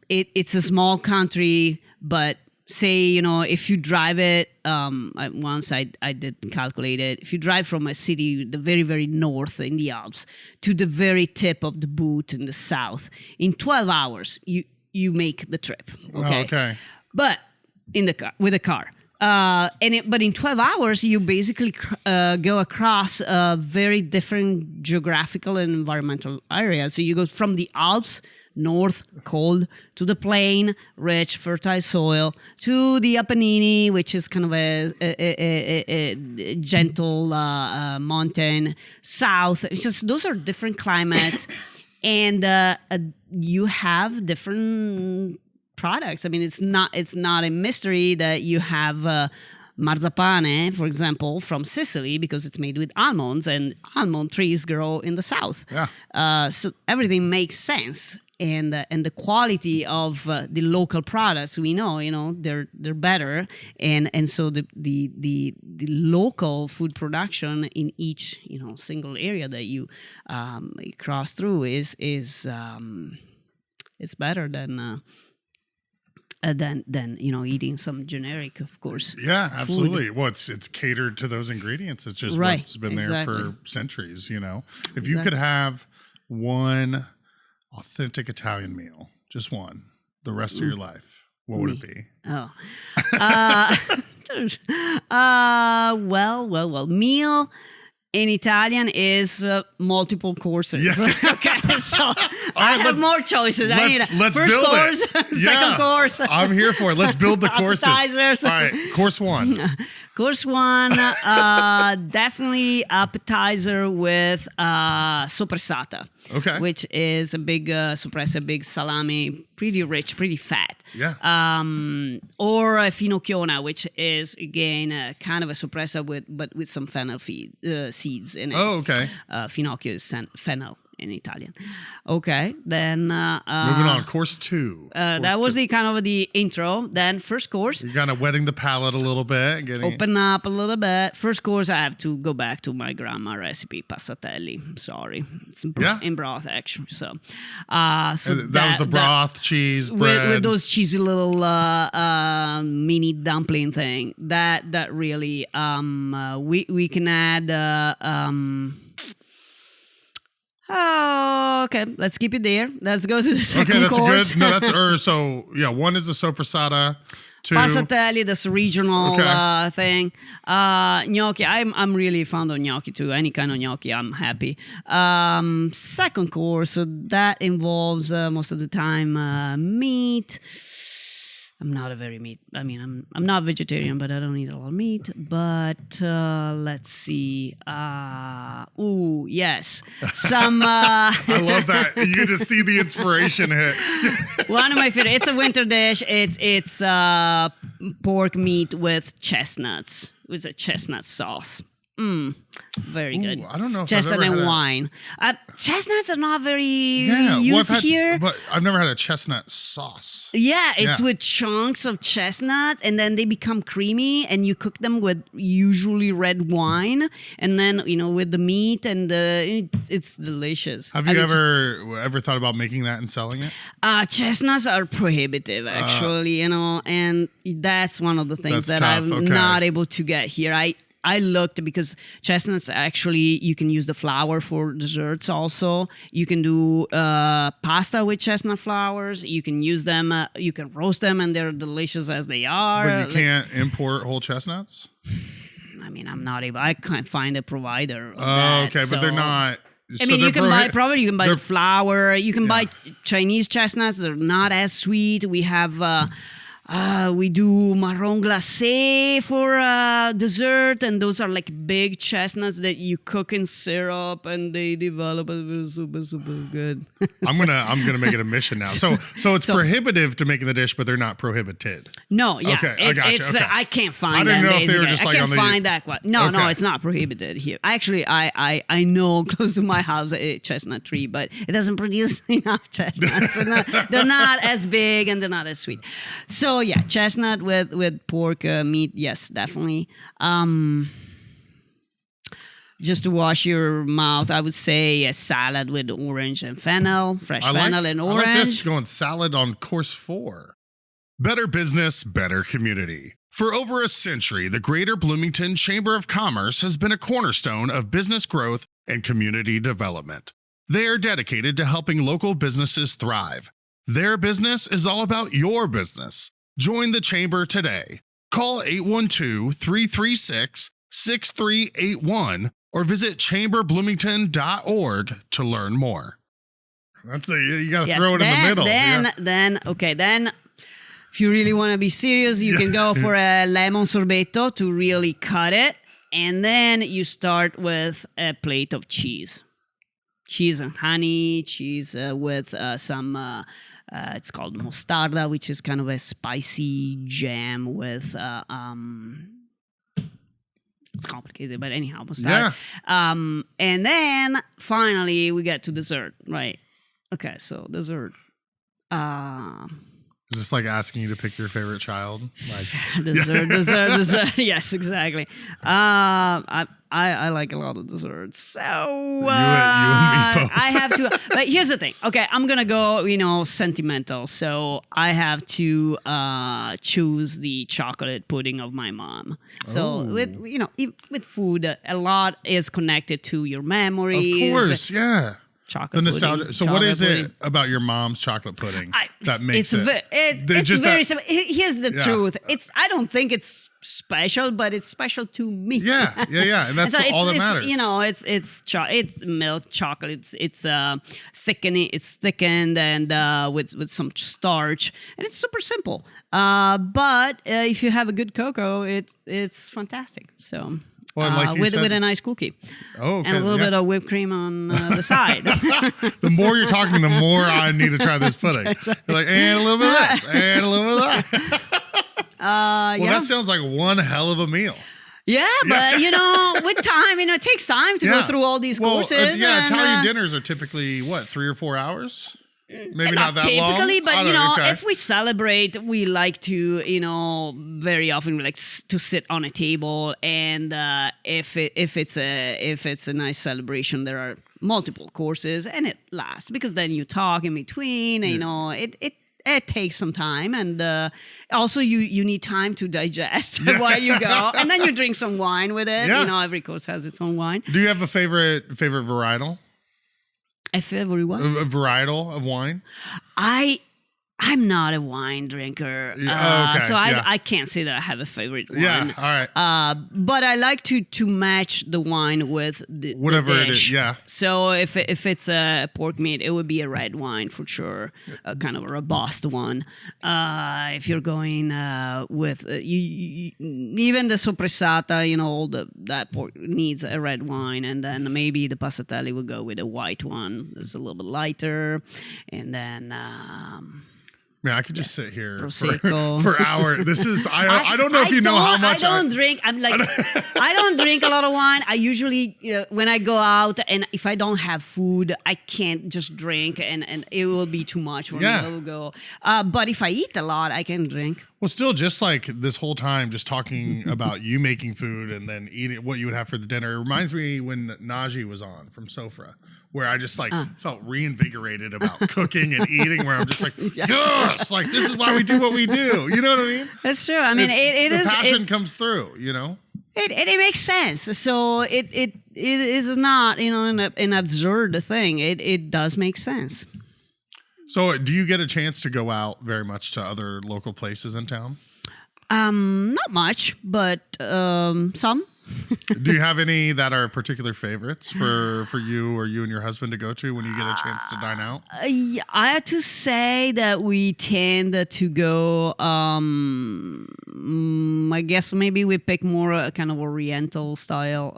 [SPEAKER 3] It's a small country, but say, if you drive it, once I did calculate it, if you drive from a city, the very, very north in the Alps, to the very tip of the boot in the south, in 12 hours, you make the trip. Okay.
[SPEAKER 1] Okay.
[SPEAKER 3] But with a car. But in 12 hours, you basically go across very different geographical and environmental areas. So you go from the Alps, north, cold, to the plain, rich, fertile soil, to the Apennine, which is kind of a gentle mountain, south. It's just those are different climates, and you have different products. I mean, it's not a mystery that you have marzapane, for example, from Sicily, because it's made with almonds, and almond trees grow in the south.
[SPEAKER 1] Yeah.
[SPEAKER 3] So everything makes sense, and the quality of the local products, we know, they're better, and so the local food production in each single area that you cross through is it's better than eating some generic, of course.
[SPEAKER 1] Yeah, absolutely.
[SPEAKER 3] Food.
[SPEAKER 1] Well, it's catered to those ingredients. It's just
[SPEAKER 3] Right,
[SPEAKER 1] what's been
[SPEAKER 3] exactly.
[SPEAKER 1] there for centuries. If you could have one authentic Italian meal, just one, the rest of your life, what would it be?
[SPEAKER 3] Oh, well. Meal in Italian is multiple courses.
[SPEAKER 1] Yeah.
[SPEAKER 3] Okay, so I have more choices.
[SPEAKER 1] Let's
[SPEAKER 3] first
[SPEAKER 1] build
[SPEAKER 3] course,
[SPEAKER 1] it.
[SPEAKER 3] second course.
[SPEAKER 1] I'm here for it. Let's build the courses.
[SPEAKER 3] Appetizers.
[SPEAKER 1] All right, course one.
[SPEAKER 3] Course one, definitely appetizer with soppressata.
[SPEAKER 1] Okay.
[SPEAKER 3] Which is a big soppressa, big salami, pretty rich, pretty fat.
[SPEAKER 1] Yeah.
[SPEAKER 3] Or a finocchiona, which is again kind of a soppressa but with some fennel seeds in it.
[SPEAKER 1] Oh, okay.
[SPEAKER 3] Finocchio is fennel in Italian. Okay, then
[SPEAKER 1] Moving on, course two.
[SPEAKER 3] that was the kind of the intro. Then first course.
[SPEAKER 1] You're kind of wetting the palate a little bit,
[SPEAKER 3] Open up a little bit. First course, I have to go back to my grandma recipe, passatelli. Sorry, it's in broth actually. So
[SPEAKER 1] that was the broth, cheese, bread,
[SPEAKER 3] with those cheesy little mini dumpling thing. That really we can add. Oh, okay. Let's keep it there. Let's go to the second course.
[SPEAKER 1] Okay, that's good. No, that's so. Yeah, one is the soppressata. Two.
[SPEAKER 3] Passatelli, this regional thing. Gnocchi. I'm really fond of gnocchi too. Any kind of gnocchi, I'm happy. Second course, that involves most of the time meat. I'm not a very meat. I mean, I'm not vegetarian, but I don't eat a lot of meat. But let's see. Ooh, yes, some.
[SPEAKER 1] I love that. You can just see the inspiration hit.
[SPEAKER 3] One of my favorite. It's a winter dish. It's pork meat with chestnuts, with a chestnut sauce. Very good.
[SPEAKER 1] I don't know if
[SPEAKER 3] Chestnut
[SPEAKER 1] I've ever
[SPEAKER 3] and
[SPEAKER 1] had
[SPEAKER 3] wine. Chestnuts are not very
[SPEAKER 1] Yeah,
[SPEAKER 3] used
[SPEAKER 1] I've had,
[SPEAKER 3] here.
[SPEAKER 1] but I've never had a chestnut sauce.
[SPEAKER 3] Yeah, it's
[SPEAKER 1] Yeah.
[SPEAKER 3] with chunks of chestnut, and then they become creamy, and you cook them with usually red wine, and then with the meat, and it's delicious.
[SPEAKER 1] Have you ever thought about making that and selling it?
[SPEAKER 3] Chestnuts are prohibitive, actually, and that's one of the things
[SPEAKER 1] That's
[SPEAKER 3] that
[SPEAKER 1] tough,
[SPEAKER 3] I'm
[SPEAKER 1] okay.
[SPEAKER 3] not able to get here. I looked because chestnuts actually, you can use the flour for desserts also. You can do pasta with chestnut flowers. You can use them, you can roast them, and they're delicious as they are.
[SPEAKER 1] But you can't import whole chestnuts?
[SPEAKER 3] I mean, I can't find a provider of
[SPEAKER 1] Oh,
[SPEAKER 3] that,
[SPEAKER 1] okay, but they're not.
[SPEAKER 3] I mean, you can buy the flour. You can
[SPEAKER 1] Yeah.
[SPEAKER 3] buy Chinese chestnuts. They're not as sweet. We have we do marron glacé for dessert, and those are like big chestnuts that you cook in syrup, and they develop super good.
[SPEAKER 1] I'm gonna make it a mission now. So it's prohibitive to making the dish, but they're not prohibited.
[SPEAKER 3] No, yeah,
[SPEAKER 1] Okay, I gotcha,
[SPEAKER 3] it's
[SPEAKER 1] okay.
[SPEAKER 3] I can't find.
[SPEAKER 1] I didn't
[SPEAKER 3] them,
[SPEAKER 1] know if they were
[SPEAKER 3] basically.
[SPEAKER 1] just like
[SPEAKER 3] I
[SPEAKER 1] on
[SPEAKER 3] can't
[SPEAKER 1] the-
[SPEAKER 3] find that. No,
[SPEAKER 1] Okay.
[SPEAKER 3] it's not prohibited here. Actually, I know close to my house a chestnut tree, but it doesn't produce enough chestnuts. They're not as big, and they're not as sweet. So yeah, chestnut with pork meat, yes, definitely. Just to wash your mouth, I would say a salad with orange and fennel, fresh fennel and orange.
[SPEAKER 1] I like this going salad on course 4. Better business, better community. For over a century, the Greater Bloomington Chamber of Commerce has been a cornerstone of business growth and community development. They are dedicated to helping local businesses thrive. Their business is all about your business. Join the Chamber today. Call 812-336-6381 or visit chamberbloomington.org to learn more. You got to throw it in the middle.
[SPEAKER 3] Then if you really want to be serious, you can go for a lemon sorbetto to really cut it. And then you start with a plate of cheese. Cheese and honey, cheese with some, it's called mostarda, which is kind of a spicy jam with, it's complicated, but anyhow, mostarda.
[SPEAKER 1] Yeah.
[SPEAKER 3] And then finally we get to dessert, right? Okay, so dessert.
[SPEAKER 1] Is this like asking you to pick your favorite child? Like
[SPEAKER 3] dessert. Yes, exactly. I like a lot of desserts. So
[SPEAKER 1] you and me both.
[SPEAKER 3] I have to. But here's the thing. Okay, I'm gonna go, sentimental. So I have to choose the chocolate pudding of my mom. So with food, a lot is connected to your memories.
[SPEAKER 1] Of course, yeah.
[SPEAKER 3] Chocolate
[SPEAKER 1] The nostalgia.
[SPEAKER 3] pudding,
[SPEAKER 1] So what is
[SPEAKER 3] chocolate
[SPEAKER 1] it about your mom's chocolate pudding that makes
[SPEAKER 3] it's very simple. Here's the truth. I don't think it's special, but it's special to me.
[SPEAKER 1] Yeah, and that's all that matters.
[SPEAKER 3] It's milk chocolate. It's thickening. It's thickened and with some starch, and it's super simple. But if you have a good cocoa, it's fantastic. So.
[SPEAKER 1] Well, like
[SPEAKER 3] with a nice cookie.
[SPEAKER 1] Oh, okay.
[SPEAKER 3] And a little bit of whipped cream on the side.
[SPEAKER 1] The more you're talking, the more I need to try this pudding. Exactly. You're like, and a little bit of this, and a little bit of that. That sounds like one hell of a meal.
[SPEAKER 3] Yeah, but with time, it takes time to go through all these courses.
[SPEAKER 1] Italian dinners are typically 3 or 4 hours? Maybe not that long.
[SPEAKER 3] Typically, but
[SPEAKER 1] okay.
[SPEAKER 3] if we celebrate, we like to, very often we like to sit on a table, and if it's a nice celebration, there are multiple courses, and it lasts because then you talk in between. It takes some time, and also you need time to digest while you go, and then you drink some wine with it.
[SPEAKER 1] Yeah.
[SPEAKER 3] Every course has its own wine.
[SPEAKER 1] Do you have a favorite varietal?
[SPEAKER 3] A favorite what?
[SPEAKER 1] A varietal of wine?
[SPEAKER 3] I'm not a wine drinker, so I can't say that I have a favorite one.
[SPEAKER 1] Yeah, all right.
[SPEAKER 3] But I like to match the wine with
[SPEAKER 1] Whatever
[SPEAKER 3] the
[SPEAKER 1] it
[SPEAKER 3] dish.
[SPEAKER 1] is, yeah.
[SPEAKER 3] So if it's a pork meat, it would be a red wine for sure, kind of a robust one. If you're going with even the soppressata, all that pork needs a red wine, and then maybe the passatelli would go with a white one. It's a little bit lighter, and then.
[SPEAKER 1] Man, I could just sit here
[SPEAKER 3] Prosecco.
[SPEAKER 1] for hours. This is I don't know if you know how much
[SPEAKER 3] I don't drink. I'm like I don't drink a lot of wine. I usually when I go out and if I don't have food, I can't just drink and it will be too much for me. I will go. But if I eat a lot, I can drink.
[SPEAKER 1] Well, still, just like this whole time, just talking about you making food and then eating what you would have for the dinner. It reminds me when Najee was on from Sofra, where I just like felt reinvigorated about cooking and eating, where I'm just like, yes, like this is why we do what we do. You know what I mean?
[SPEAKER 3] That's true. I mean,
[SPEAKER 1] the passion comes through, you know?
[SPEAKER 3] It makes sense. So it is not, an absurd thing. It does make sense.
[SPEAKER 1] So do you get a chance to go out very much to other local places in town?
[SPEAKER 3] Not much, but some.
[SPEAKER 1] Do you have any that are particular favorites for you or you and your husband to go to when you get a chance to dine out?
[SPEAKER 3] Yeah, I have to say that we tend to go, I guess maybe we pick more kind of Oriental style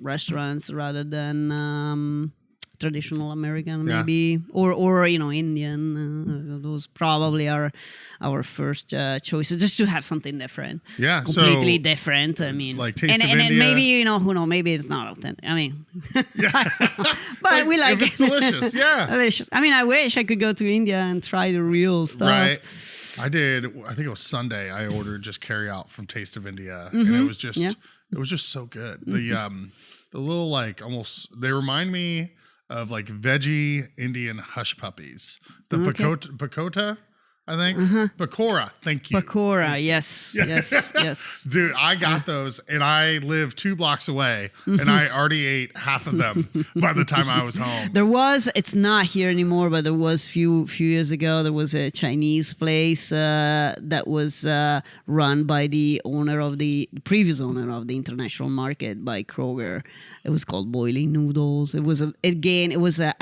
[SPEAKER 3] restaurants rather than traditional American, maybe, or Indian. Those probably are our first choices, just to have something different.
[SPEAKER 1] Yeah,
[SPEAKER 3] completely different. I mean,
[SPEAKER 1] like Taste of
[SPEAKER 3] and
[SPEAKER 1] India.
[SPEAKER 3] maybe who knows, maybe it's not authentic. I mean, but we like
[SPEAKER 1] if it's delicious. Yeah,
[SPEAKER 3] delicious. I mean, I wish I could go to India and try the real stuff.
[SPEAKER 1] Right. I did. I think it was Sunday. I ordered just carry out from Taste of India, and it was just so good. The little like almost they remind me of like veggie Indian hush puppies. The pakota, I think. Pakora, thank you.
[SPEAKER 3] Pakora, yes.
[SPEAKER 1] Dude, I got those and I live 2 blocks away and I already ate half of them by the time I was home.
[SPEAKER 3] It's not here anymore, but there was few years ago, there was a Chinese place that was run by the previous owner of the International Market by Kroger. It was called Boiling Noodles. I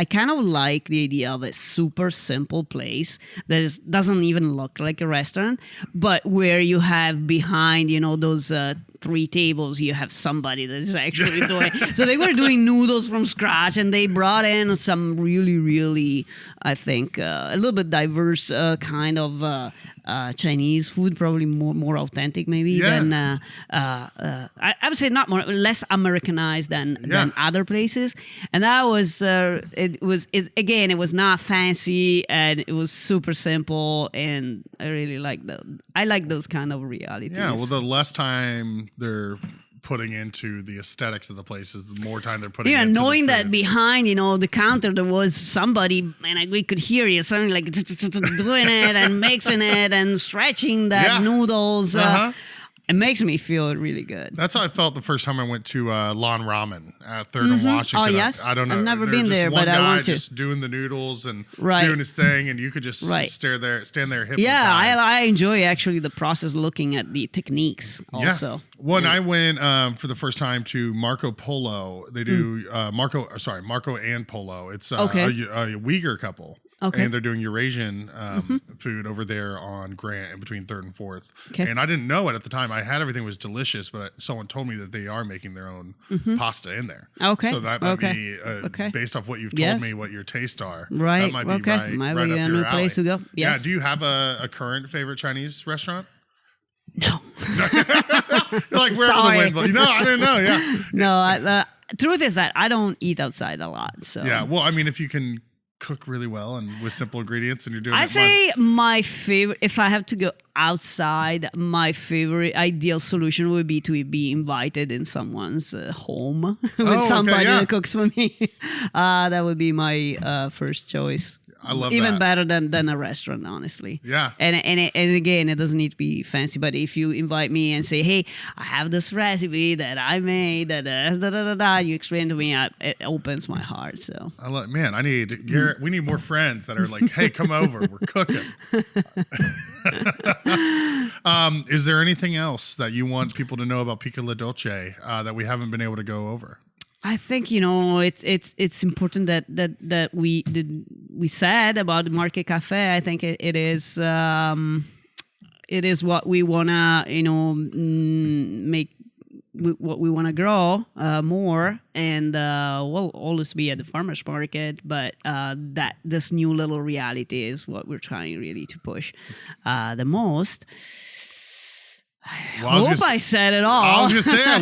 [SPEAKER 3] kind of like the idea of a super simple place that doesn't even look like a restaurant, but where you have behind, those 3 tables, you have somebody that is actually doing. So they were doing noodles from scratch, and they brought in some really, really, I think, a little bit diverse kind of Chinese food, probably more authentic maybe than I would say less Americanized than other places. And that was it was not fancy and it was super simple, and I really like those kind of realities.
[SPEAKER 1] Yeah, well, the less time they're putting into the aesthetics of the places, the more time they're putting into
[SPEAKER 3] knowing
[SPEAKER 1] the
[SPEAKER 3] that
[SPEAKER 1] food.
[SPEAKER 3] Behind the counter there was somebody, and we could hear you sounding like doing it and mixing it and stretching that noodles. It makes me feel really good.
[SPEAKER 1] That's how I felt the first time I went to Lon Ramen at 3rd and Washington.
[SPEAKER 3] Oh, yes?
[SPEAKER 1] I don't know.
[SPEAKER 3] I've never
[SPEAKER 1] There's
[SPEAKER 3] been there,
[SPEAKER 1] one
[SPEAKER 3] but I want to.
[SPEAKER 1] just doing the noodles and doing his thing, and you could just stand there hypnotized.
[SPEAKER 3] Yeah, I enjoy actually the process, looking at the techniques also.
[SPEAKER 1] Yeah. When I went for the first time to Marco Polo, they do Marco and Polo. It's a Uyghur couple.
[SPEAKER 3] Okay.
[SPEAKER 1] And they're doing Eurasian food over there on Grant in between 3rd and 4th. Okay. And I didn't know it at the time. I had everything was delicious, but someone told me that they are making their own pasta in there.
[SPEAKER 3] Okay.
[SPEAKER 1] So that might be, based off what you've told me, what your tastes are. Right. That might be right up
[SPEAKER 3] a new
[SPEAKER 1] your alley.
[SPEAKER 3] place to go. Yes.
[SPEAKER 1] Yeah. Do you have a current favorite Chinese restaurant?
[SPEAKER 3] No.
[SPEAKER 1] You're like, wherever the wind blows. No, I didn't know. Yeah.
[SPEAKER 3] No, truth is that I don't eat outside a lot. So
[SPEAKER 1] yeah. Well, I mean, if you can cook really well and with simple ingredients and you're doing
[SPEAKER 3] I say my favorite, if I have to go outside, my favorite ideal solution would be to be invited in someone's home with somebody that cooks for me. That would be my first choice.
[SPEAKER 1] I love
[SPEAKER 3] even
[SPEAKER 1] that.
[SPEAKER 3] better than a restaurant, honestly.
[SPEAKER 1] Yeah.
[SPEAKER 3] And again, it doesn't need to be fancy, but if you invite me and say, hey, I have this recipe that I made, you explain to me, it opens my heart. So
[SPEAKER 1] I love, man, I need Garrett. We need more friends that are like, hey, come over, we're cooking. Is there anything else that you want people to know about Piccoli Dolci that we haven't been able to go over?
[SPEAKER 3] I think it's important that we said about the Market Cafe. I think it is what we wanna make what we want to grow more, and we'll always be at the farmers market. But that this new little reality is what we're trying really to push the most.
[SPEAKER 1] Well,
[SPEAKER 3] I said it all.
[SPEAKER 1] I was gonna say I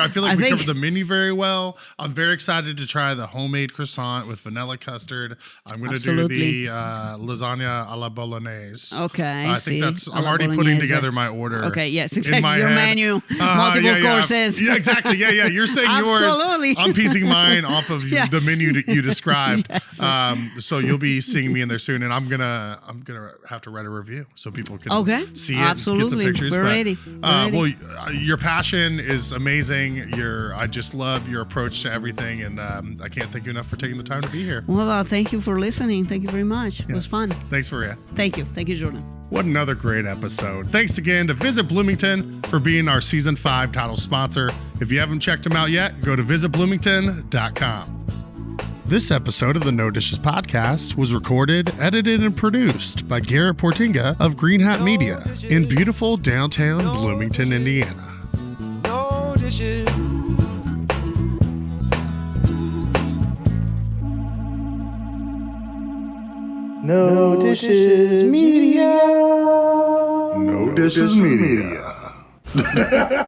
[SPEAKER 1] feel like we covered the menu very well. I'm very excited to try the homemade croissant with vanilla custard. I'm gonna do the lasagna alla bolognese.
[SPEAKER 3] Okay,
[SPEAKER 1] I think I'm already putting together my order.
[SPEAKER 3] Okay, yes, exactly. Your
[SPEAKER 1] head.
[SPEAKER 3] menu, multiple courses.
[SPEAKER 1] Yeah, exactly. Yeah. You're saying yours.
[SPEAKER 3] Absolutely.
[SPEAKER 1] I'm piecing mine off of the menu that you described.
[SPEAKER 3] Yes.
[SPEAKER 1] So you'll be seeing me in there soon, and I'm gonna have to write a review so people can see it,
[SPEAKER 3] absolutely.
[SPEAKER 1] get some pictures.
[SPEAKER 3] We're ready.
[SPEAKER 1] Well, your passion is amazing. I just love your approach to everything, and I can't thank you enough for taking the time to be here.
[SPEAKER 3] Well, thank you for listening. Thank you very much. It was fun.
[SPEAKER 1] Thanks, Maria.
[SPEAKER 3] Thank you, Jordan.
[SPEAKER 1] What another great episode. Thanks again to Visit Bloomington for being our Season 5 title sponsor. If you haven't checked them out yet, go to visitbloomington.com. This episode of the No Dishes Podcast was recorded, edited, and produced by Garrett Portinga of Green Hat Media in beautiful downtown Bloomington, Indiana.
[SPEAKER 2] No dishes.
[SPEAKER 4] No Dishes Media.
[SPEAKER 1] No Dishes Media.